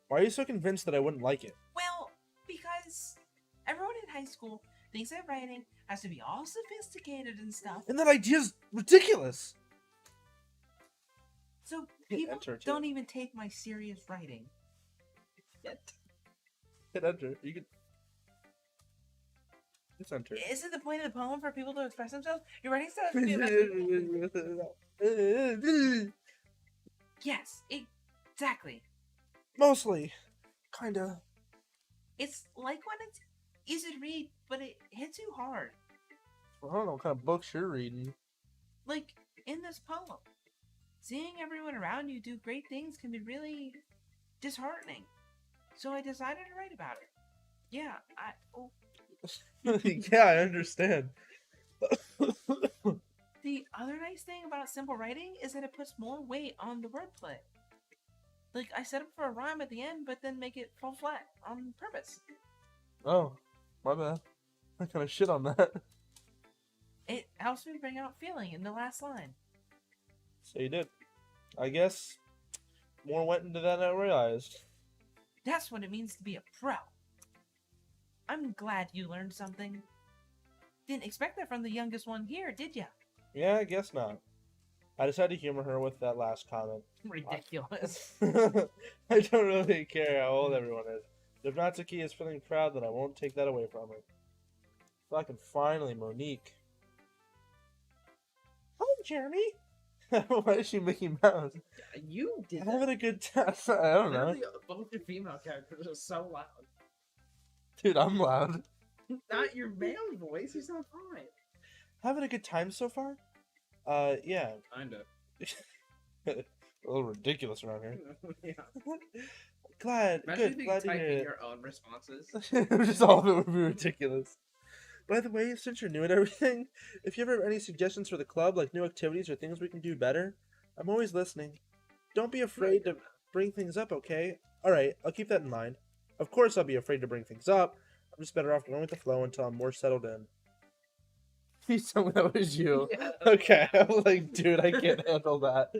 Speaker 1: Why are you so convinced that I wouldn't like it?
Speaker 2: Well, because everyone in high school thinks that writing has to be all sophisticated and stuff.
Speaker 1: And that idea's ridiculous.
Speaker 2: So
Speaker 1: Hit
Speaker 2: people
Speaker 1: enter, too.
Speaker 2: don't even take my serious writing.
Speaker 1: Hit enter. You can. It's enter.
Speaker 2: Isn't the point of the poem for people to express themselves? You're writing stuff. Yes, exactly.
Speaker 1: Mostly. Kinda.
Speaker 2: It's like when it's easy to read, but it hits you hard.
Speaker 1: I don't know what kind of books you're reading.
Speaker 2: Like in this poem. Seeing everyone around you do great things can be really disheartening. So I decided to write about it. Yeah,
Speaker 1: Yeah, I understand.
Speaker 2: The other nice thing about simple writing is that it puts more weight on the wordplay. Like, I set up for a rhyme at the end, but then make it fall flat on purpose.
Speaker 1: Oh, my bad. I kind of shit on that.
Speaker 2: It helps me bring out feeling in the last line.
Speaker 1: So you did. I guess more went into that than I realized.
Speaker 2: That's what it means to be a pro. I'm glad you learned something. Didn't expect that from the youngest one here, did ya?
Speaker 1: Yeah, I guess not. I decided to humor her with that last comment.
Speaker 4: Ridiculous.
Speaker 1: I don't really care how old everyone is. If Natsuki is feeling proud, then I won't take that away from her. Fucking finally, Monique. Hi, Jeremy. Why is she Mickey Mouse?
Speaker 4: You did
Speaker 1: I'm
Speaker 4: that.
Speaker 1: having a good time. I don't know.
Speaker 4: Literally, both your female characters are so loud.
Speaker 1: Dude, I'm loud.
Speaker 4: Not your male voice. You sound fine.
Speaker 1: Having a good time so far? Yeah.
Speaker 4: Kinda.
Speaker 1: A little ridiculous around here.
Speaker 4: Yeah.
Speaker 1: Glad,
Speaker 4: Imagine
Speaker 1: good,
Speaker 4: if you
Speaker 1: glad to
Speaker 4: type
Speaker 1: hear
Speaker 4: in
Speaker 1: it.
Speaker 4: your own responses.
Speaker 1: Just all of it would be ridiculous. By the way, since you're new at everything, if you ever have any suggestions for the club, like new activities or things we can do better, I'm always listening. Don't be afraid to bring things up, okay? Alright, I'll keep that in mind. Of course I'll be afraid to bring things up. I'm just better off going with the flow until I'm more settled in. Please tell me that was you.
Speaker 4: Yeah.
Speaker 1: Okay, I'm like, dude, I can't handle that.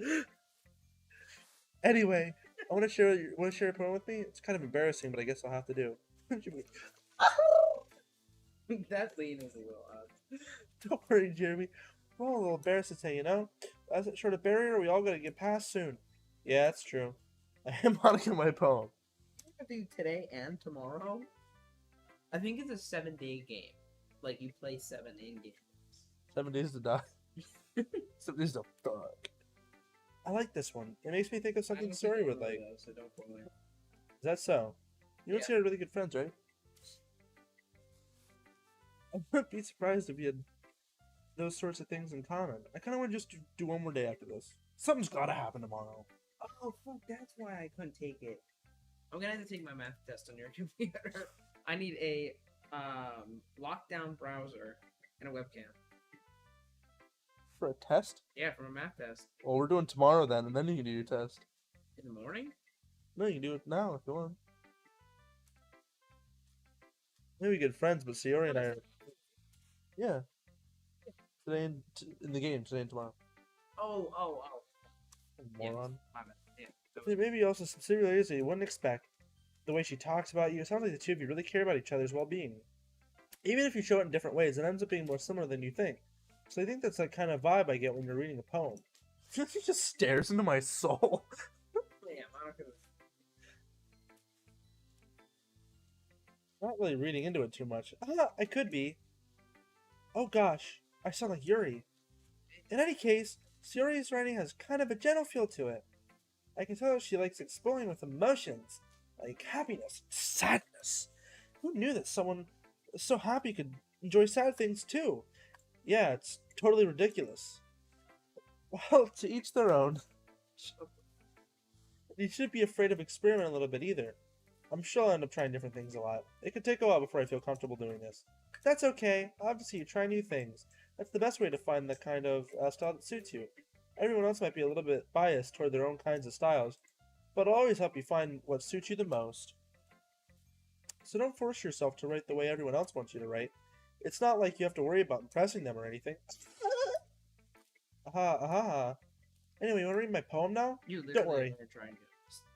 Speaker 1: Anyway, I want to share a poem with me. It's kind of embarrassing, but I guess I'll have to do.
Speaker 4: That lean is a little odd.
Speaker 1: Don't worry, Jeremy. We're all a little embarrassed to say, you know. That's that short of barrier we all gotta get past soon. Yeah, that's true. I am Monica my poem.
Speaker 4: I do today and tomorrow. I think it's a 7-day game. Like you play 7 in games.
Speaker 1: 7 days to die. 7 days to fuck. I like this one. It makes me think of something Suri would like.
Speaker 4: So don't bother.
Speaker 1: Is that so? You and
Speaker 4: Yeah.
Speaker 1: Siri are really good friends, right? I wouldn't be surprised if you had those sorts of things in common. I kind of want to just do one more day after this. Something's gotta happen tomorrow.
Speaker 4: Oh fuck! That's why I couldn't take it. I'm gonna have to take my math test on your computer. I need a lockdown browser and a webcam.
Speaker 1: For a test?
Speaker 4: Yeah, for a math test
Speaker 1: Well, we're doing tomorrow then, and then you can do your test.
Speaker 4: in the morning.
Speaker 1: No, you can do it now if you want. Maybe good friends, but Siori and I are. Yeah. Today and in the game, today and tomorrow.
Speaker 4: Oh.
Speaker 1: Moron.
Speaker 4: My bad. Yeah.
Speaker 1: Yeah, maybe also some similarities that you wouldn't expect. The way she talks about you, it sounds like the two of you really care about each other's well-being. Even if you show it in different ways, it ends up being more similar than you think. So I think that's the kind of vibe I get when you're reading a poem. She just stares into my soul.
Speaker 4: Yeah, Monica.
Speaker 1: Not really reading into it too much. I could be. Oh gosh, I sound like Yuri. In any case, Yuri's writing has kind of a gentle feel to it. I can tell she likes exploring with emotions, like happiness, sadness. Who knew that someone so happy could enjoy sad things too? Yeah, it's totally ridiculous. Well, to each their own. You shouldn't be afraid of experimenting a little bit either. I'm sure I'll end up trying different things a lot. It could take a while before I feel comfortable doing this. That's okay. I'll have to see you try new things. That's the best way to find the kind of style that suits you. Everyone else might be a little bit biased toward their own kinds of styles, but I'll always help you find what suits you the most. So don't force yourself to write the way everyone else wants you to write. It's not like you have to worry about impressing them or anything. Aha. Anyway, you want to read my poem now?
Speaker 4: You literally
Speaker 1: Don't worry.
Speaker 4: are trying to.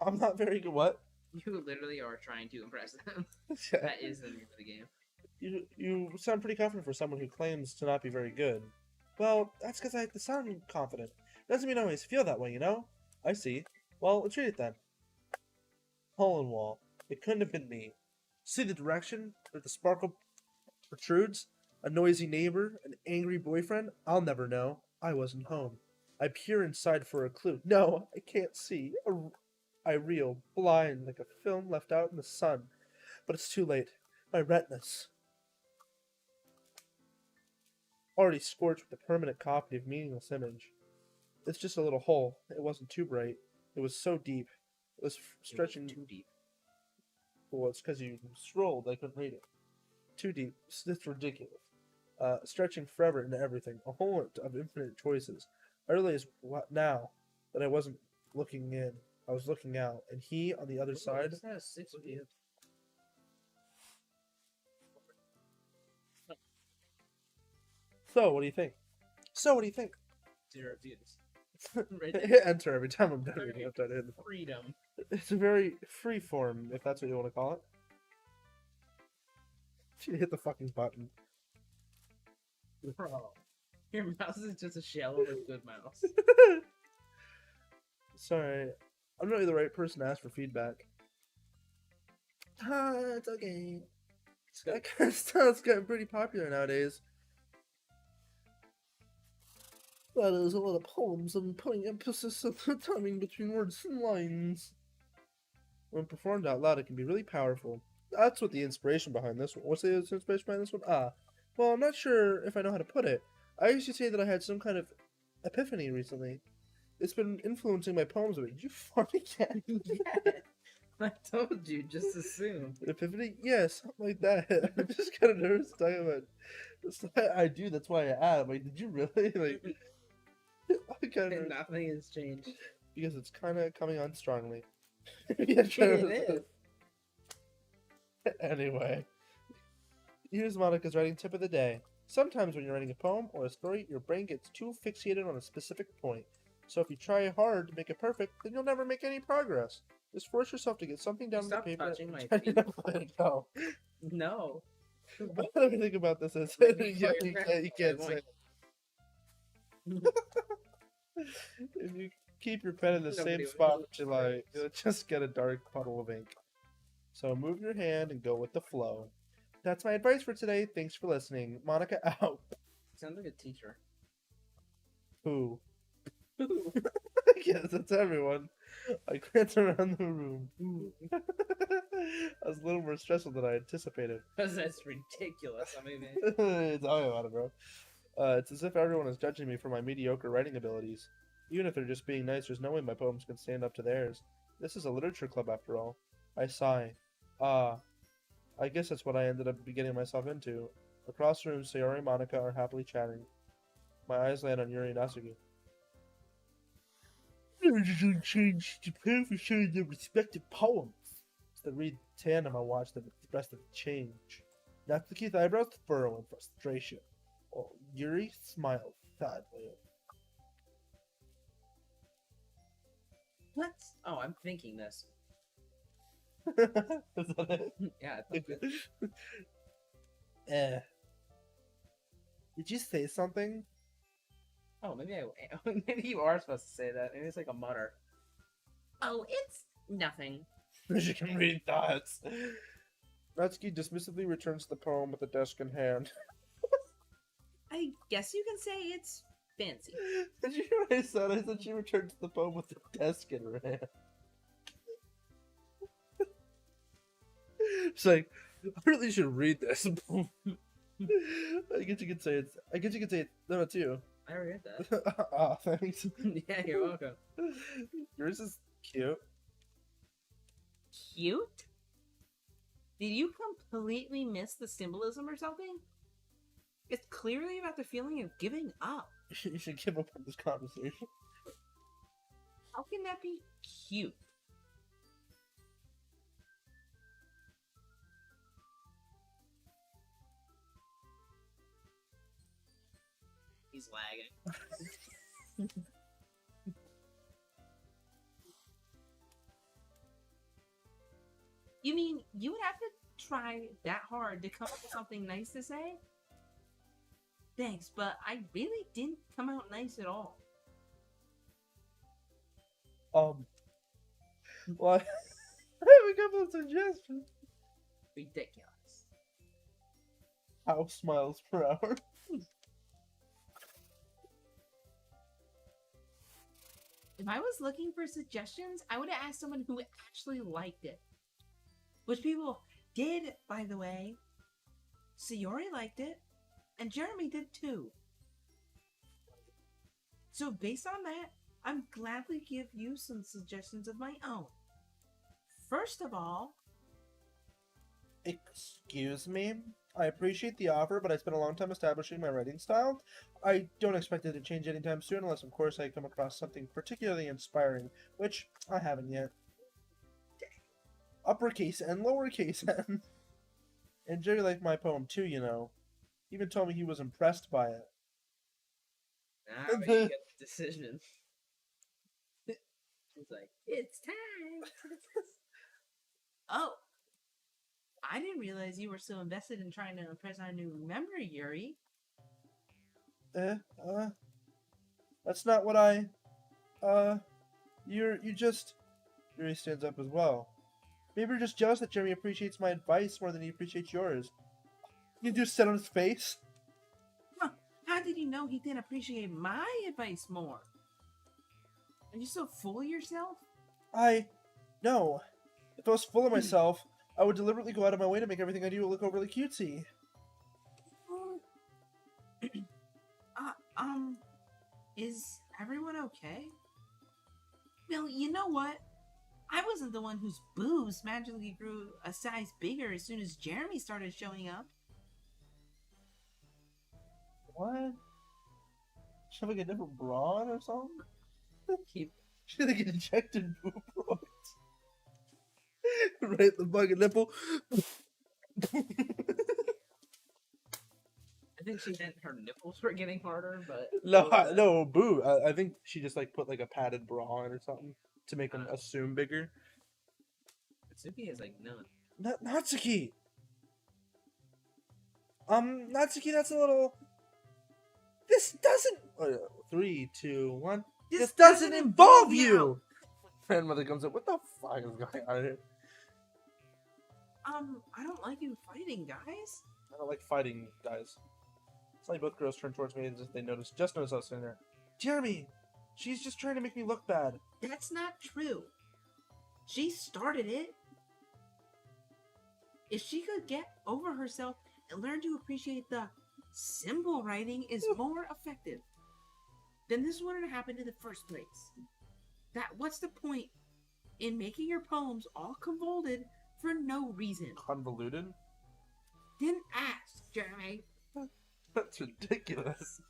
Speaker 1: I'm not very good. What?
Speaker 4: You literally are trying to impress them. That is the name of the game.
Speaker 1: You sound pretty confident for someone who claims to not be very good. Well, that's because I like to sound confident. Doesn't mean I always feel that way, you know? I see. Well, let's read it then. Hole in wall. It couldn't have been me. See the direction that the sparkle protrudes? A noisy neighbor? An angry boyfriend? I'll never know. I wasn't home. I peer inside for a clue. No, I can't see. I reel, blind, like a film left out in the sun. But it's too late. My retinas. Already scorched with a permanent copy of meaningless image. It's just a little hole. It wasn't too bright. It was so deep. It was stretching
Speaker 4: too deep.
Speaker 1: Well, it's because you strolled. I couldn't read it. Too deep. It's ridiculous. Stretching forever into everything. A hole of infinite choices. I realized now that I wasn't looking in. I was looking out. And he, on the other side...
Speaker 4: Is that a 6 feet?
Speaker 1: So, what do you think?
Speaker 4: 0 views. Right there.
Speaker 1: Hit enter every time I'm done reading. I'm trying to hit the...
Speaker 4: Freedom.
Speaker 1: It's a very free form, if that's what you want to call it. She hit the fucking button.
Speaker 4: Bro. Your mouse is just a shell of a good mouse.
Speaker 1: Sorry, I'm not really the right person to ask for feedback. It's okay. That kind of style's getting pretty popular nowadays. That is a lot of poems and putting emphasis on the timing between words and lines. When performed out loud, it can be really powerful. That's what the inspiration behind this one. What's the inspiration behind this one? Well, I'm not sure if I know how to put it. I used to say that I had some kind of epiphany recently. It's been influencing my poems a bit. Did you fart again?
Speaker 4: Yeah. I told you, just assume.
Speaker 1: Epiphany? Yeah, something like that. I'm just kind of nervous talking about it. I do, that's why I asked. Like, did you really? Like, I'm kind of nervous.
Speaker 4: Nothing has changed.
Speaker 1: Because it's kind of coming on strongly.
Speaker 4: It is.
Speaker 1: Anyway. Here's Monica's writing tip of the day. Sometimes when you're writing a poem or a story, your brain gets too fixated on a specific point. So if you try hard to make it perfect, then you'll never make any progress. Just force yourself to get something down on the
Speaker 4: Stop
Speaker 1: paper.
Speaker 4: touching my
Speaker 1: and
Speaker 4: feet.
Speaker 1: let it go.
Speaker 4: No.
Speaker 1: What do you think about this? Is
Speaker 4: Let me
Speaker 1: you,
Speaker 4: call
Speaker 1: you
Speaker 4: your
Speaker 1: can't, you
Speaker 4: grandpa,
Speaker 1: can't say
Speaker 4: like-
Speaker 1: it. If you keep your pen in the
Speaker 4: Nobody
Speaker 1: same
Speaker 4: would
Speaker 1: spot
Speaker 4: know
Speaker 1: that you
Speaker 4: what
Speaker 1: like,
Speaker 4: it
Speaker 1: you'll just get a dark puddle of ink. So move your hand and go with the flow. That's my advice for today. Thanks for listening. Monica out.
Speaker 4: Sounds like a teacher.
Speaker 1: Who? I guess that's everyone. I glanced around the room. I was a little more stressful than I anticipated.
Speaker 4: That's ridiculous. I mean,
Speaker 1: Tell me about it, bro. It's as if everyone is judging me for my mediocre writing abilities. Even if they're just being nice, there's no way my poems can stand up to theirs. This is a literature club after all. I sigh. I guess that's what I ended up getting myself into. Across the room, Sayori and Monica are happily chatting. My eyes land on Yuri and Asugi. Doesn't change to pay for sharing their respective poems. As they read tandem, I watch them express their change. Natsuki's eyebrows furrow in frustration, while Yuri smiles sadly.
Speaker 4: what? Oh, I'm thinking this.
Speaker 1: Is that it?
Speaker 4: Yeah, I think it.
Speaker 1: Did you say something?
Speaker 4: Oh, maybe you are supposed to say that. Maybe it's like a mutter. Oh, it's nothing.
Speaker 1: She can read thoughts. Natsuki dismissively returns the poem with the desk in hand.
Speaker 2: I guess you can say it's fancy.
Speaker 1: Did you hear what I said? I said she returns the poem with the desk in her hand. She's like, I really should read this. I guess you could say it's. I guess you could say it's. No, it's you.
Speaker 4: I already read that.
Speaker 1: Ah, thanks.
Speaker 4: Yeah, you're welcome.
Speaker 1: Yours is cute.
Speaker 2: Cute? Did you completely miss the symbolism or something? It's clearly about the feeling of giving up.
Speaker 1: You should give up on this conversation.
Speaker 2: How can that be cute?
Speaker 4: He's lagging.
Speaker 2: You mean you would have to try that hard to come up with something nice to say? Thanks, but I really didn't come out nice at all.
Speaker 1: Well, I have a couple of suggestions.
Speaker 4: Ridiculous.
Speaker 1: House miles per hour.
Speaker 2: If I was looking for suggestions, I would have asked someone who actually liked it. Which people did, by the way. Sayori liked it, and Jeremy did too. So based on that, I'm gladly give you some suggestions of my own. First of all,
Speaker 1: Excuse me? I appreciate the offer, but I spent a long time establishing my writing style. I don't expect it to change anytime soon, unless, of course, I come across something particularly inspiring, which I haven't yet. Uppercase and lowercase n. And Jerry liked my poem too, you know. He even told me he was impressed by it.
Speaker 4: Now we get the decision. It's like, it's time.
Speaker 2: oh, I didn't realize you were so invested in trying to impress our new member, Yuri.
Speaker 1: That's not what I, you just, Yuri stands up as well. Maybe you're just jealous that Jeremy appreciates my advice more than he appreciates yours. You just sit on his face.
Speaker 2: Huh, how did you know he didn't appreciate my advice more? Are you so full of yourself?
Speaker 1: No. If I was full of myself, I would deliberately go out of my way to make everything I do look overly cutesy.
Speaker 2: Is everyone okay? Well, you know what? I wasn't the one whose boobs magically grew a size bigger as soon as Jeremy started showing up.
Speaker 1: What? Should I get a different bra on or something?
Speaker 4: Keep.
Speaker 1: Should I get injected boob roids? Right in the fucking nipple.
Speaker 4: I think she meant her nipples were getting harder, but
Speaker 1: No, boo. I think she just like put like a padded bra on or something to make them assume bigger.
Speaker 4: Suki has like none.
Speaker 1: Natsuki. Natsuki, that's a little. This doesn't. 3, 2, 1. This doesn't involve you. Grandmother comes up. What the fuck is going on here?
Speaker 2: I don't like you fighting, guys.
Speaker 1: I don't like fighting, guys. Suddenly, both girls turn towards me and they just notice I was sitting there. Jeremy, she's just trying to make me look bad.
Speaker 2: That's not true. She started it. If she could get over herself and learn to appreciate the symbol writing is more effective, then this wouldn't have happened in the first place. What's the point in making your poems all convoluted for no reason?
Speaker 1: Convoluted?
Speaker 2: Didn't ask, Jeremy.
Speaker 1: That's ridiculous.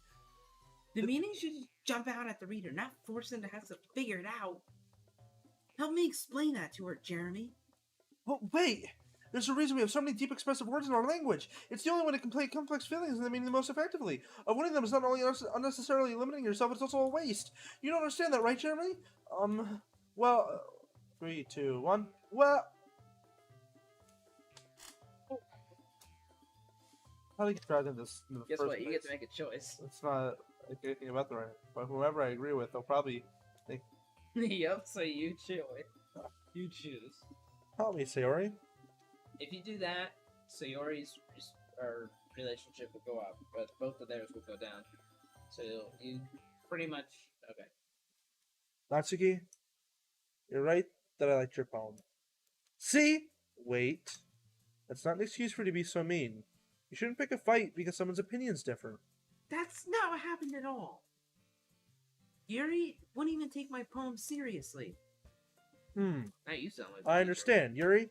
Speaker 2: The meaning should jump out at the reader, not force them to have to figure it out. Help me explain that to her, Jeremy.
Speaker 1: But wait! There's a reason we have so many deep expressive words in our language. It's the only way to convey complex feelings and the meaning the most effectively. Avoiding them is not only unnecessarily limiting yourself, it's also a waste. You don't understand that, right, Jeremy? Well, 3, 2, 1. Well... How do you get dragged into this in the
Speaker 4: Guess
Speaker 1: first
Speaker 4: what? You
Speaker 1: place?
Speaker 4: get to make a choice.
Speaker 1: It's not like anything about the right. But whoever I agree with, they'll probably think,
Speaker 4: Yep. So you choose. You choose.
Speaker 1: help me, Sayori.
Speaker 4: If you do that, Sayori's relationship will go up, but both of theirs will go down. So you pretty much okay.
Speaker 1: Natsuki, you're right that I liked your poem. See? Wait. That's not an excuse for you to be so mean. You shouldn't pick a fight because someone's opinion's different.
Speaker 2: That's not what happened at all. Yuri wouldn't even take my poem seriously.
Speaker 4: Now you sound like
Speaker 1: I understand, Yuri.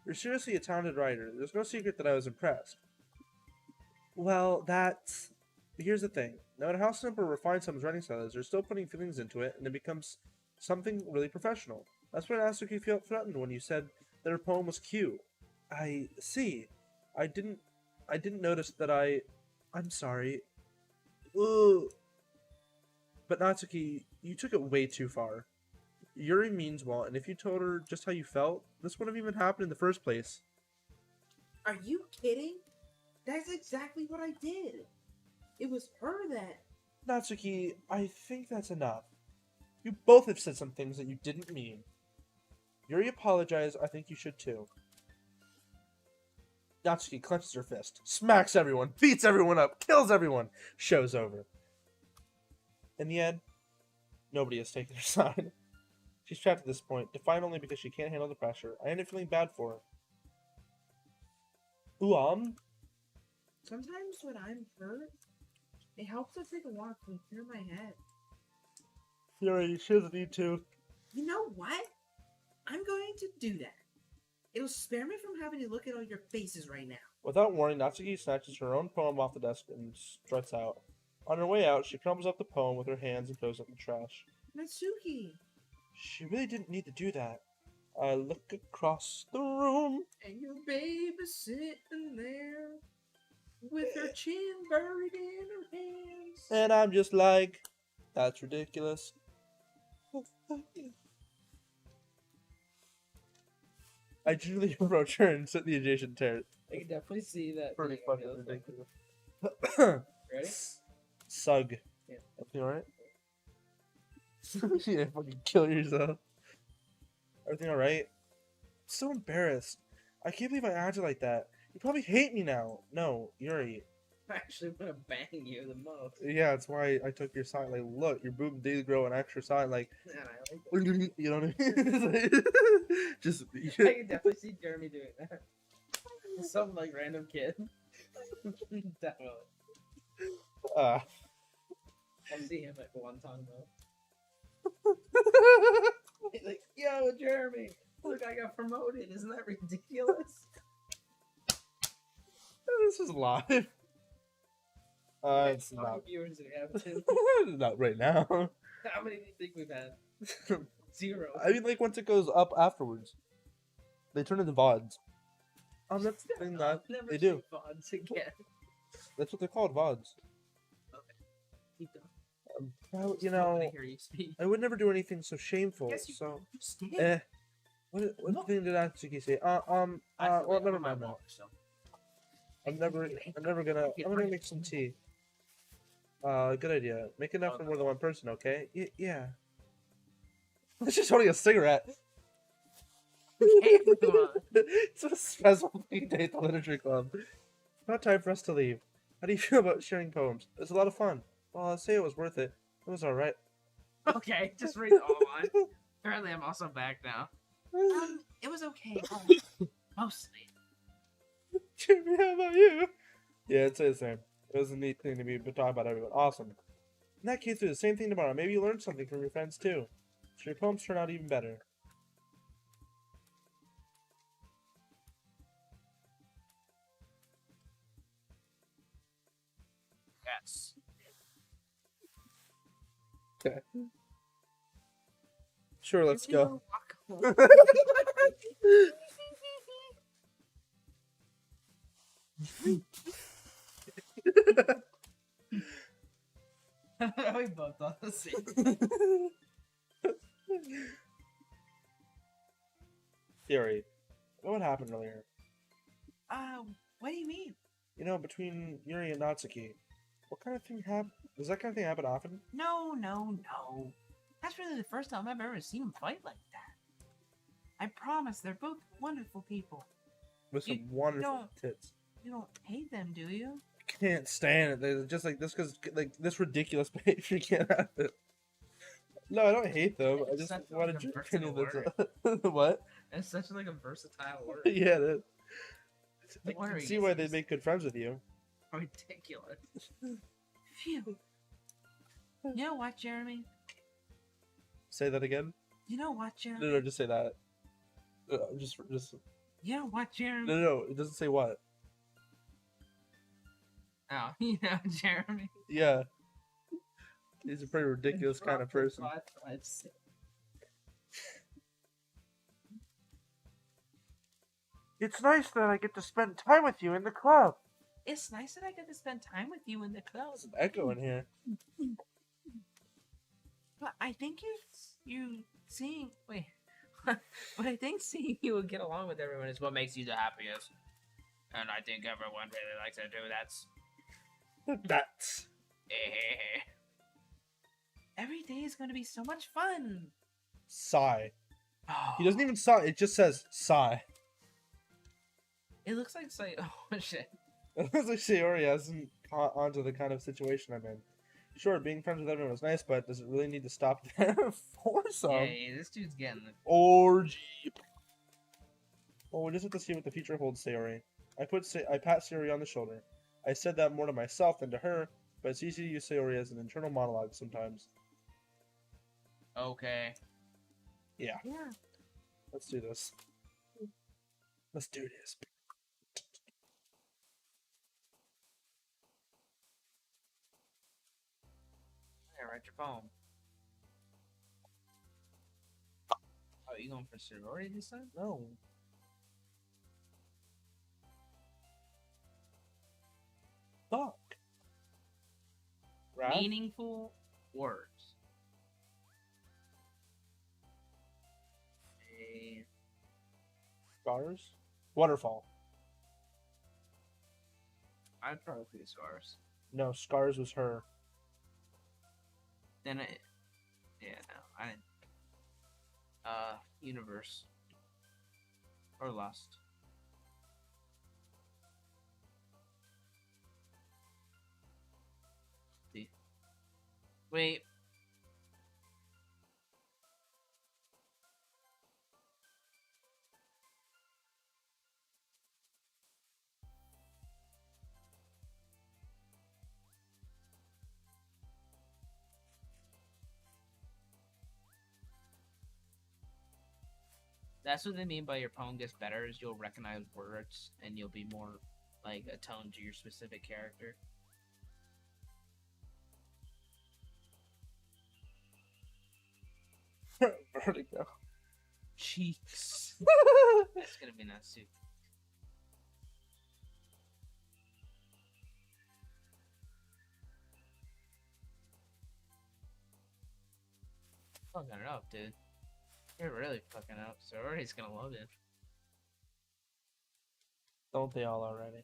Speaker 1: You're seriously a talented writer. There's no secret that I was impressed. Well, here's the thing. No matter how simple or refined someone's writing style is, they're still putting feelings into it, and it becomes something really professional. That's why Natsuki felt threatened when you said that her poem was cute. I see. I didn't notice that I'm sorry. Ugh. But Natsuki, you took it way too far. Yuri means well, and if you told her just how you felt, this wouldn't have even happened in the first place.
Speaker 2: Are you kidding? That's exactly what I did. It was her that...
Speaker 1: Natsuki, I think that's enough. You both have said some things that you didn't mean. Yuri apologized, I think you should too. Natsuki clenches her fist, smacks everyone, beats everyone up, kills everyone. Show's over. In the end, nobody has taken her side. She's trapped at this point, defiant only because she can't handle the pressure. I ended up feeling bad for her.
Speaker 2: Sometimes when I'm hurt, it helps to take a walk and clear my head.
Speaker 1: Yuri, she doesn't need to.
Speaker 2: You know what? I'm going to do that. It'll spare me from having to look at all your faces right now.
Speaker 1: Without warning, Natsuki snatches her own poem off the desk and struts out. On her way out, she crumbles up the poem with her hands and throws it in the trash.
Speaker 2: Natsuki!
Speaker 1: She really didn't need to do that. I look across the room.
Speaker 2: And your baby's sitting there with her chin buried in her hands.
Speaker 1: And I'm just like, that's ridiculous. I gingerly approach her and sit in the adjacent chair.
Speaker 4: I can definitely see that.
Speaker 1: Pretty
Speaker 4: being
Speaker 1: fucking
Speaker 4: realistic.
Speaker 1: ridiculous.
Speaker 4: Ready?
Speaker 1: Sug.
Speaker 4: Yeah.
Speaker 1: Everything alright? Yeah, fucking kill yourself. Everything alright? So embarrassed. I can't believe I acted like that. You probably hate me now. No, Yuri.
Speaker 4: I actually want to bang you the most.
Speaker 1: Yeah, that's why I took your side. Like, look, your boob did grow an extra side. Like,
Speaker 4: And I like it.
Speaker 1: you know what I mean? Just.
Speaker 4: I can definitely see Jeremy doing that. Some like random kid. Definitely. I'll see him at Guantanamo. He's like, yo, Jeremy, look, I got promoted. Isn't that ridiculous?
Speaker 1: This is live. It's
Speaker 4: How
Speaker 1: not.
Speaker 4: many viewers do we have? Two?
Speaker 1: Not right now.
Speaker 4: How many do you think we've had? 0.
Speaker 1: I mean, like, once it goes up afterwards, they turn into VODs. That's the thing that
Speaker 4: Never
Speaker 1: they do.
Speaker 4: see VODs again.
Speaker 1: That's what they're called, VODs.
Speaker 4: Keep going.
Speaker 1: Well,
Speaker 4: Still wanna hear you speak.
Speaker 1: I would never do anything so shameful.
Speaker 4: Yes, you
Speaker 1: so,
Speaker 4: understand.
Speaker 1: what
Speaker 4: No.
Speaker 1: thing did Atsuki say? Well, never mind that. I'm never gonna. I'm gonna make some tea. Good idea. Make enough for more than one person, okay? Yeah. It's just holding a cigarette. It's a special day at the literature club. It's not time for us to leave. How do you feel about sharing poems? It was a lot of fun. Well, I'll say it was worth it. It was alright.
Speaker 4: Okay, just read the whole line. Apparently, I'm also back now.
Speaker 3: It was okay.
Speaker 4: Mostly.
Speaker 1: Jimmy, how about you? Yeah, it's the same. It was a neat thing to be talking about everyone. Awesome. In that case, do the same thing tomorrow. Maybe you learned something from your friends too. So your poems turn out even better.
Speaker 4: Yes.
Speaker 1: Okay. Sure, let's go.
Speaker 4: We both thought the same.
Speaker 1: Theory. What happened earlier?
Speaker 3: What do you mean?
Speaker 1: You know, between Yuri and Natsuki. What kind of thing happened? Does that kind of thing happen often?
Speaker 3: No. That's really the first time I've ever seen them fight like that. I promise, they're both wonderful people.
Speaker 1: With some
Speaker 3: You
Speaker 1: wonderful
Speaker 3: don't-
Speaker 1: tits.
Speaker 3: You don't hate them, do you?
Speaker 1: Can't stand it. They're just like this because like this ridiculous behavior can't happen. No, I don't hate them. I just
Speaker 4: Such
Speaker 1: wanted
Speaker 4: like a
Speaker 1: your opinion.
Speaker 4: versatile
Speaker 1: That's what?
Speaker 4: It's such like a versatile word.
Speaker 1: Yeah, it is. I
Speaker 3: What are
Speaker 1: can
Speaker 3: you
Speaker 1: see why
Speaker 3: gonna
Speaker 1: they
Speaker 3: say?
Speaker 1: make good friends with you.
Speaker 4: Ridiculous.
Speaker 3: Phew. You know what, Jeremy?
Speaker 1: Say that again.
Speaker 3: You know what, Jeremy?
Speaker 1: No, just say that. Just.
Speaker 3: You know what, Jeremy?
Speaker 1: No. It doesn't say what.
Speaker 4: Oh, you know, Jeremy.
Speaker 1: Yeah. He's a pretty ridiculous kind of person. It's nice that I get to spend time with you in the club.
Speaker 3: It's nice that I get to spend time with you in the club.
Speaker 1: There's an echo in here.
Speaker 3: But I think you seeing wait. But I think seeing you will get along with everyone is what makes you the happiest. And I think everyone really likes to do that.
Speaker 1: That's.
Speaker 3: Every day is going to be so much fun.
Speaker 1: Sigh.
Speaker 3: Oh,
Speaker 1: He doesn't even sigh. It just says sigh.
Speaker 3: It looks like say oh shit.
Speaker 1: It looks like Shiori hasn't caught onto the kind of situation I'm in. Sure, being friends with everyone is nice, but does it really need to stop there for some?
Speaker 4: Yeah, this dude's getting the
Speaker 1: Orgy. Well, we just have to see what the future holds, Sayori. I pat Sayori on the shoulder. I said that more to myself than to her, but it's easy to use Sayori as an internal monologue sometimes.
Speaker 4: okay.
Speaker 1: Yeah,
Speaker 3: Yeah.
Speaker 1: let's do this. Let's do this.
Speaker 4: Hey, write your poem. Oh, you going for sorority this time?
Speaker 1: No. Fuck. Right?
Speaker 4: Meaningful words. A
Speaker 1: Scars? Waterfall.
Speaker 4: I'd probably say scars.
Speaker 1: No, Scars was her.
Speaker 4: Then yeah, no, I didn't. Universe. Or Lust. See. Wait. That's what they mean by your poem gets better is you'll recognize words and you'll be more like attuned to your specific character.
Speaker 1: Vertigo.
Speaker 4: Cheeks. That's gonna be nice too.
Speaker 3: fucking it up, dude. You're really fucking it up. Sorority's gonna love it.
Speaker 1: Don't they all already?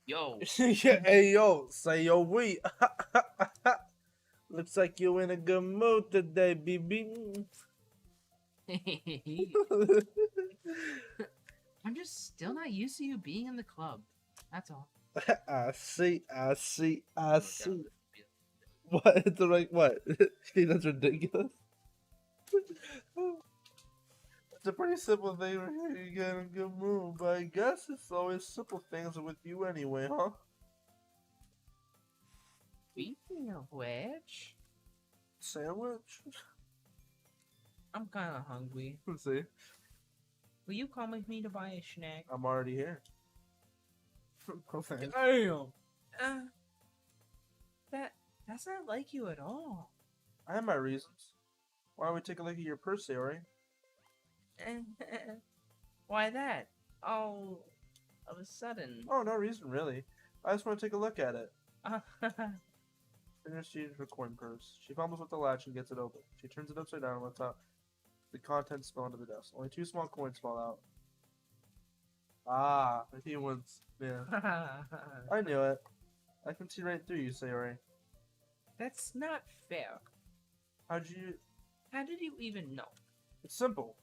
Speaker 3: Yo.
Speaker 1: Yeah, hey yo, say yo we. Looks like you in a good mood today, BB.
Speaker 3: I'm just still not used to you being in the club. That's all.
Speaker 1: I see.
Speaker 3: Oh my God.
Speaker 1: What? It's like what? That's ridiculous. It's a pretty simple thing right here. You get in a good mood, but I guess it's always simple things with you anyway, huh?
Speaker 3: Speaking of which,
Speaker 1: Sandwich?
Speaker 3: I'm kind of hungry.
Speaker 1: Let's see.
Speaker 3: Will you come with me to buy a snack?
Speaker 1: I'm already here. Okay.
Speaker 3: Damn. That's not like you at all.
Speaker 1: I have my reasons. Why don't we take a look at your purse, Sayori?
Speaker 3: Why that? All of a sudden.
Speaker 1: Oh, no reason really. I just want to take a look at it. Fingers she her coin purse. She fumbles with the latch and gets it open. She turns it upside down and lets out the contents spill into the dust. Only 2 small coins fall out. Ah, he wants. Yeah, I knew it. I can see right through you, Sayori.
Speaker 3: That's not fair.
Speaker 1: How did
Speaker 3: you even know?
Speaker 1: It's simple.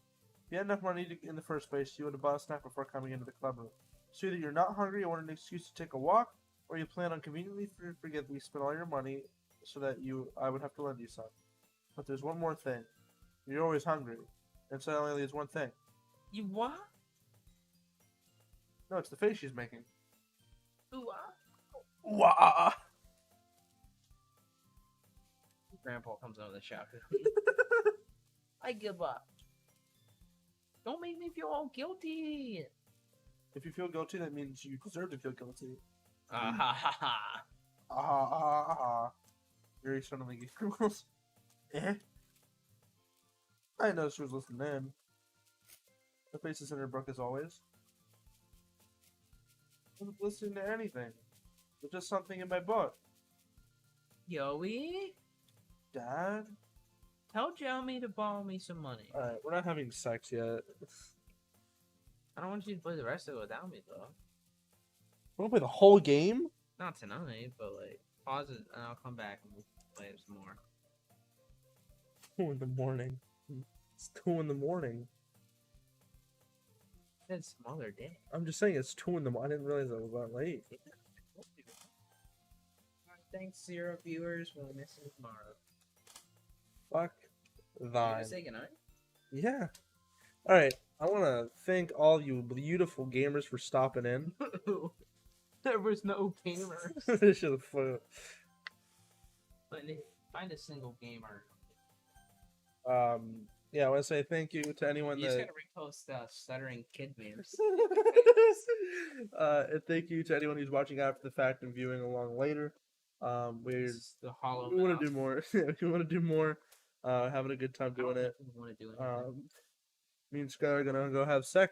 Speaker 1: If you had enough money in the first place, you would have bought a snack before coming into the club room. So either you're not hungry or want an excuse to take a walk, or you plan on conveniently forget that you spent all your money so that I would have to lend you some. But there's one more thing. You're always hungry. And so only leaves one thing.
Speaker 3: You what?
Speaker 1: No, it's the face she's making.
Speaker 3: Ooh,
Speaker 1: Wah!
Speaker 3: Grandpa comes out of the shower. I give up. Don't make me feel all guilty.
Speaker 1: If you feel guilty, that means you deserve to feel guilty.
Speaker 3: Ah ha ha ha.
Speaker 1: Ah. Very suddenly giggles. Eh? I didn't know she was listening in. Her face is in her book as always. I wasn't listening to anything. There's just something in my book.
Speaker 3: Yoey,
Speaker 1: Dad?
Speaker 3: tell Jeremy to borrow me some money.
Speaker 1: Alright, we're not having sex yet.
Speaker 3: I don't want you to play the rest of it without me, though.
Speaker 1: Wanna play the whole game?
Speaker 3: Not tonight, but like, pause it and I'll come back and we'll play it some more.
Speaker 1: 2 in the morning. It's 2 in the morning.
Speaker 3: It's some other day.
Speaker 1: I'm just saying it's 2 in the morning. I didn't realize I was that late.
Speaker 3: Thanks to your viewers. We'll miss you tomorrow.
Speaker 1: Fuck
Speaker 3: You
Speaker 1: thine.
Speaker 3: wanna say goodnight?
Speaker 1: Yeah. Alright, I want to thank all you beautiful gamers for stopping in.
Speaker 3: There was no gamer.
Speaker 1: This shit is fun.
Speaker 3: Find a single gamer.
Speaker 1: Yeah, I want to say thank you to anyone
Speaker 3: You just
Speaker 1: that...
Speaker 3: gotta repost stuttering kid memes.
Speaker 1: And thank you to anyone who's watching after the fact and viewing along later.
Speaker 3: This is the hollow.
Speaker 1: We want to do more. We want to do more. Having a good time doing it.
Speaker 3: We want to do it.
Speaker 1: Me and Skylar are gonna go have sex.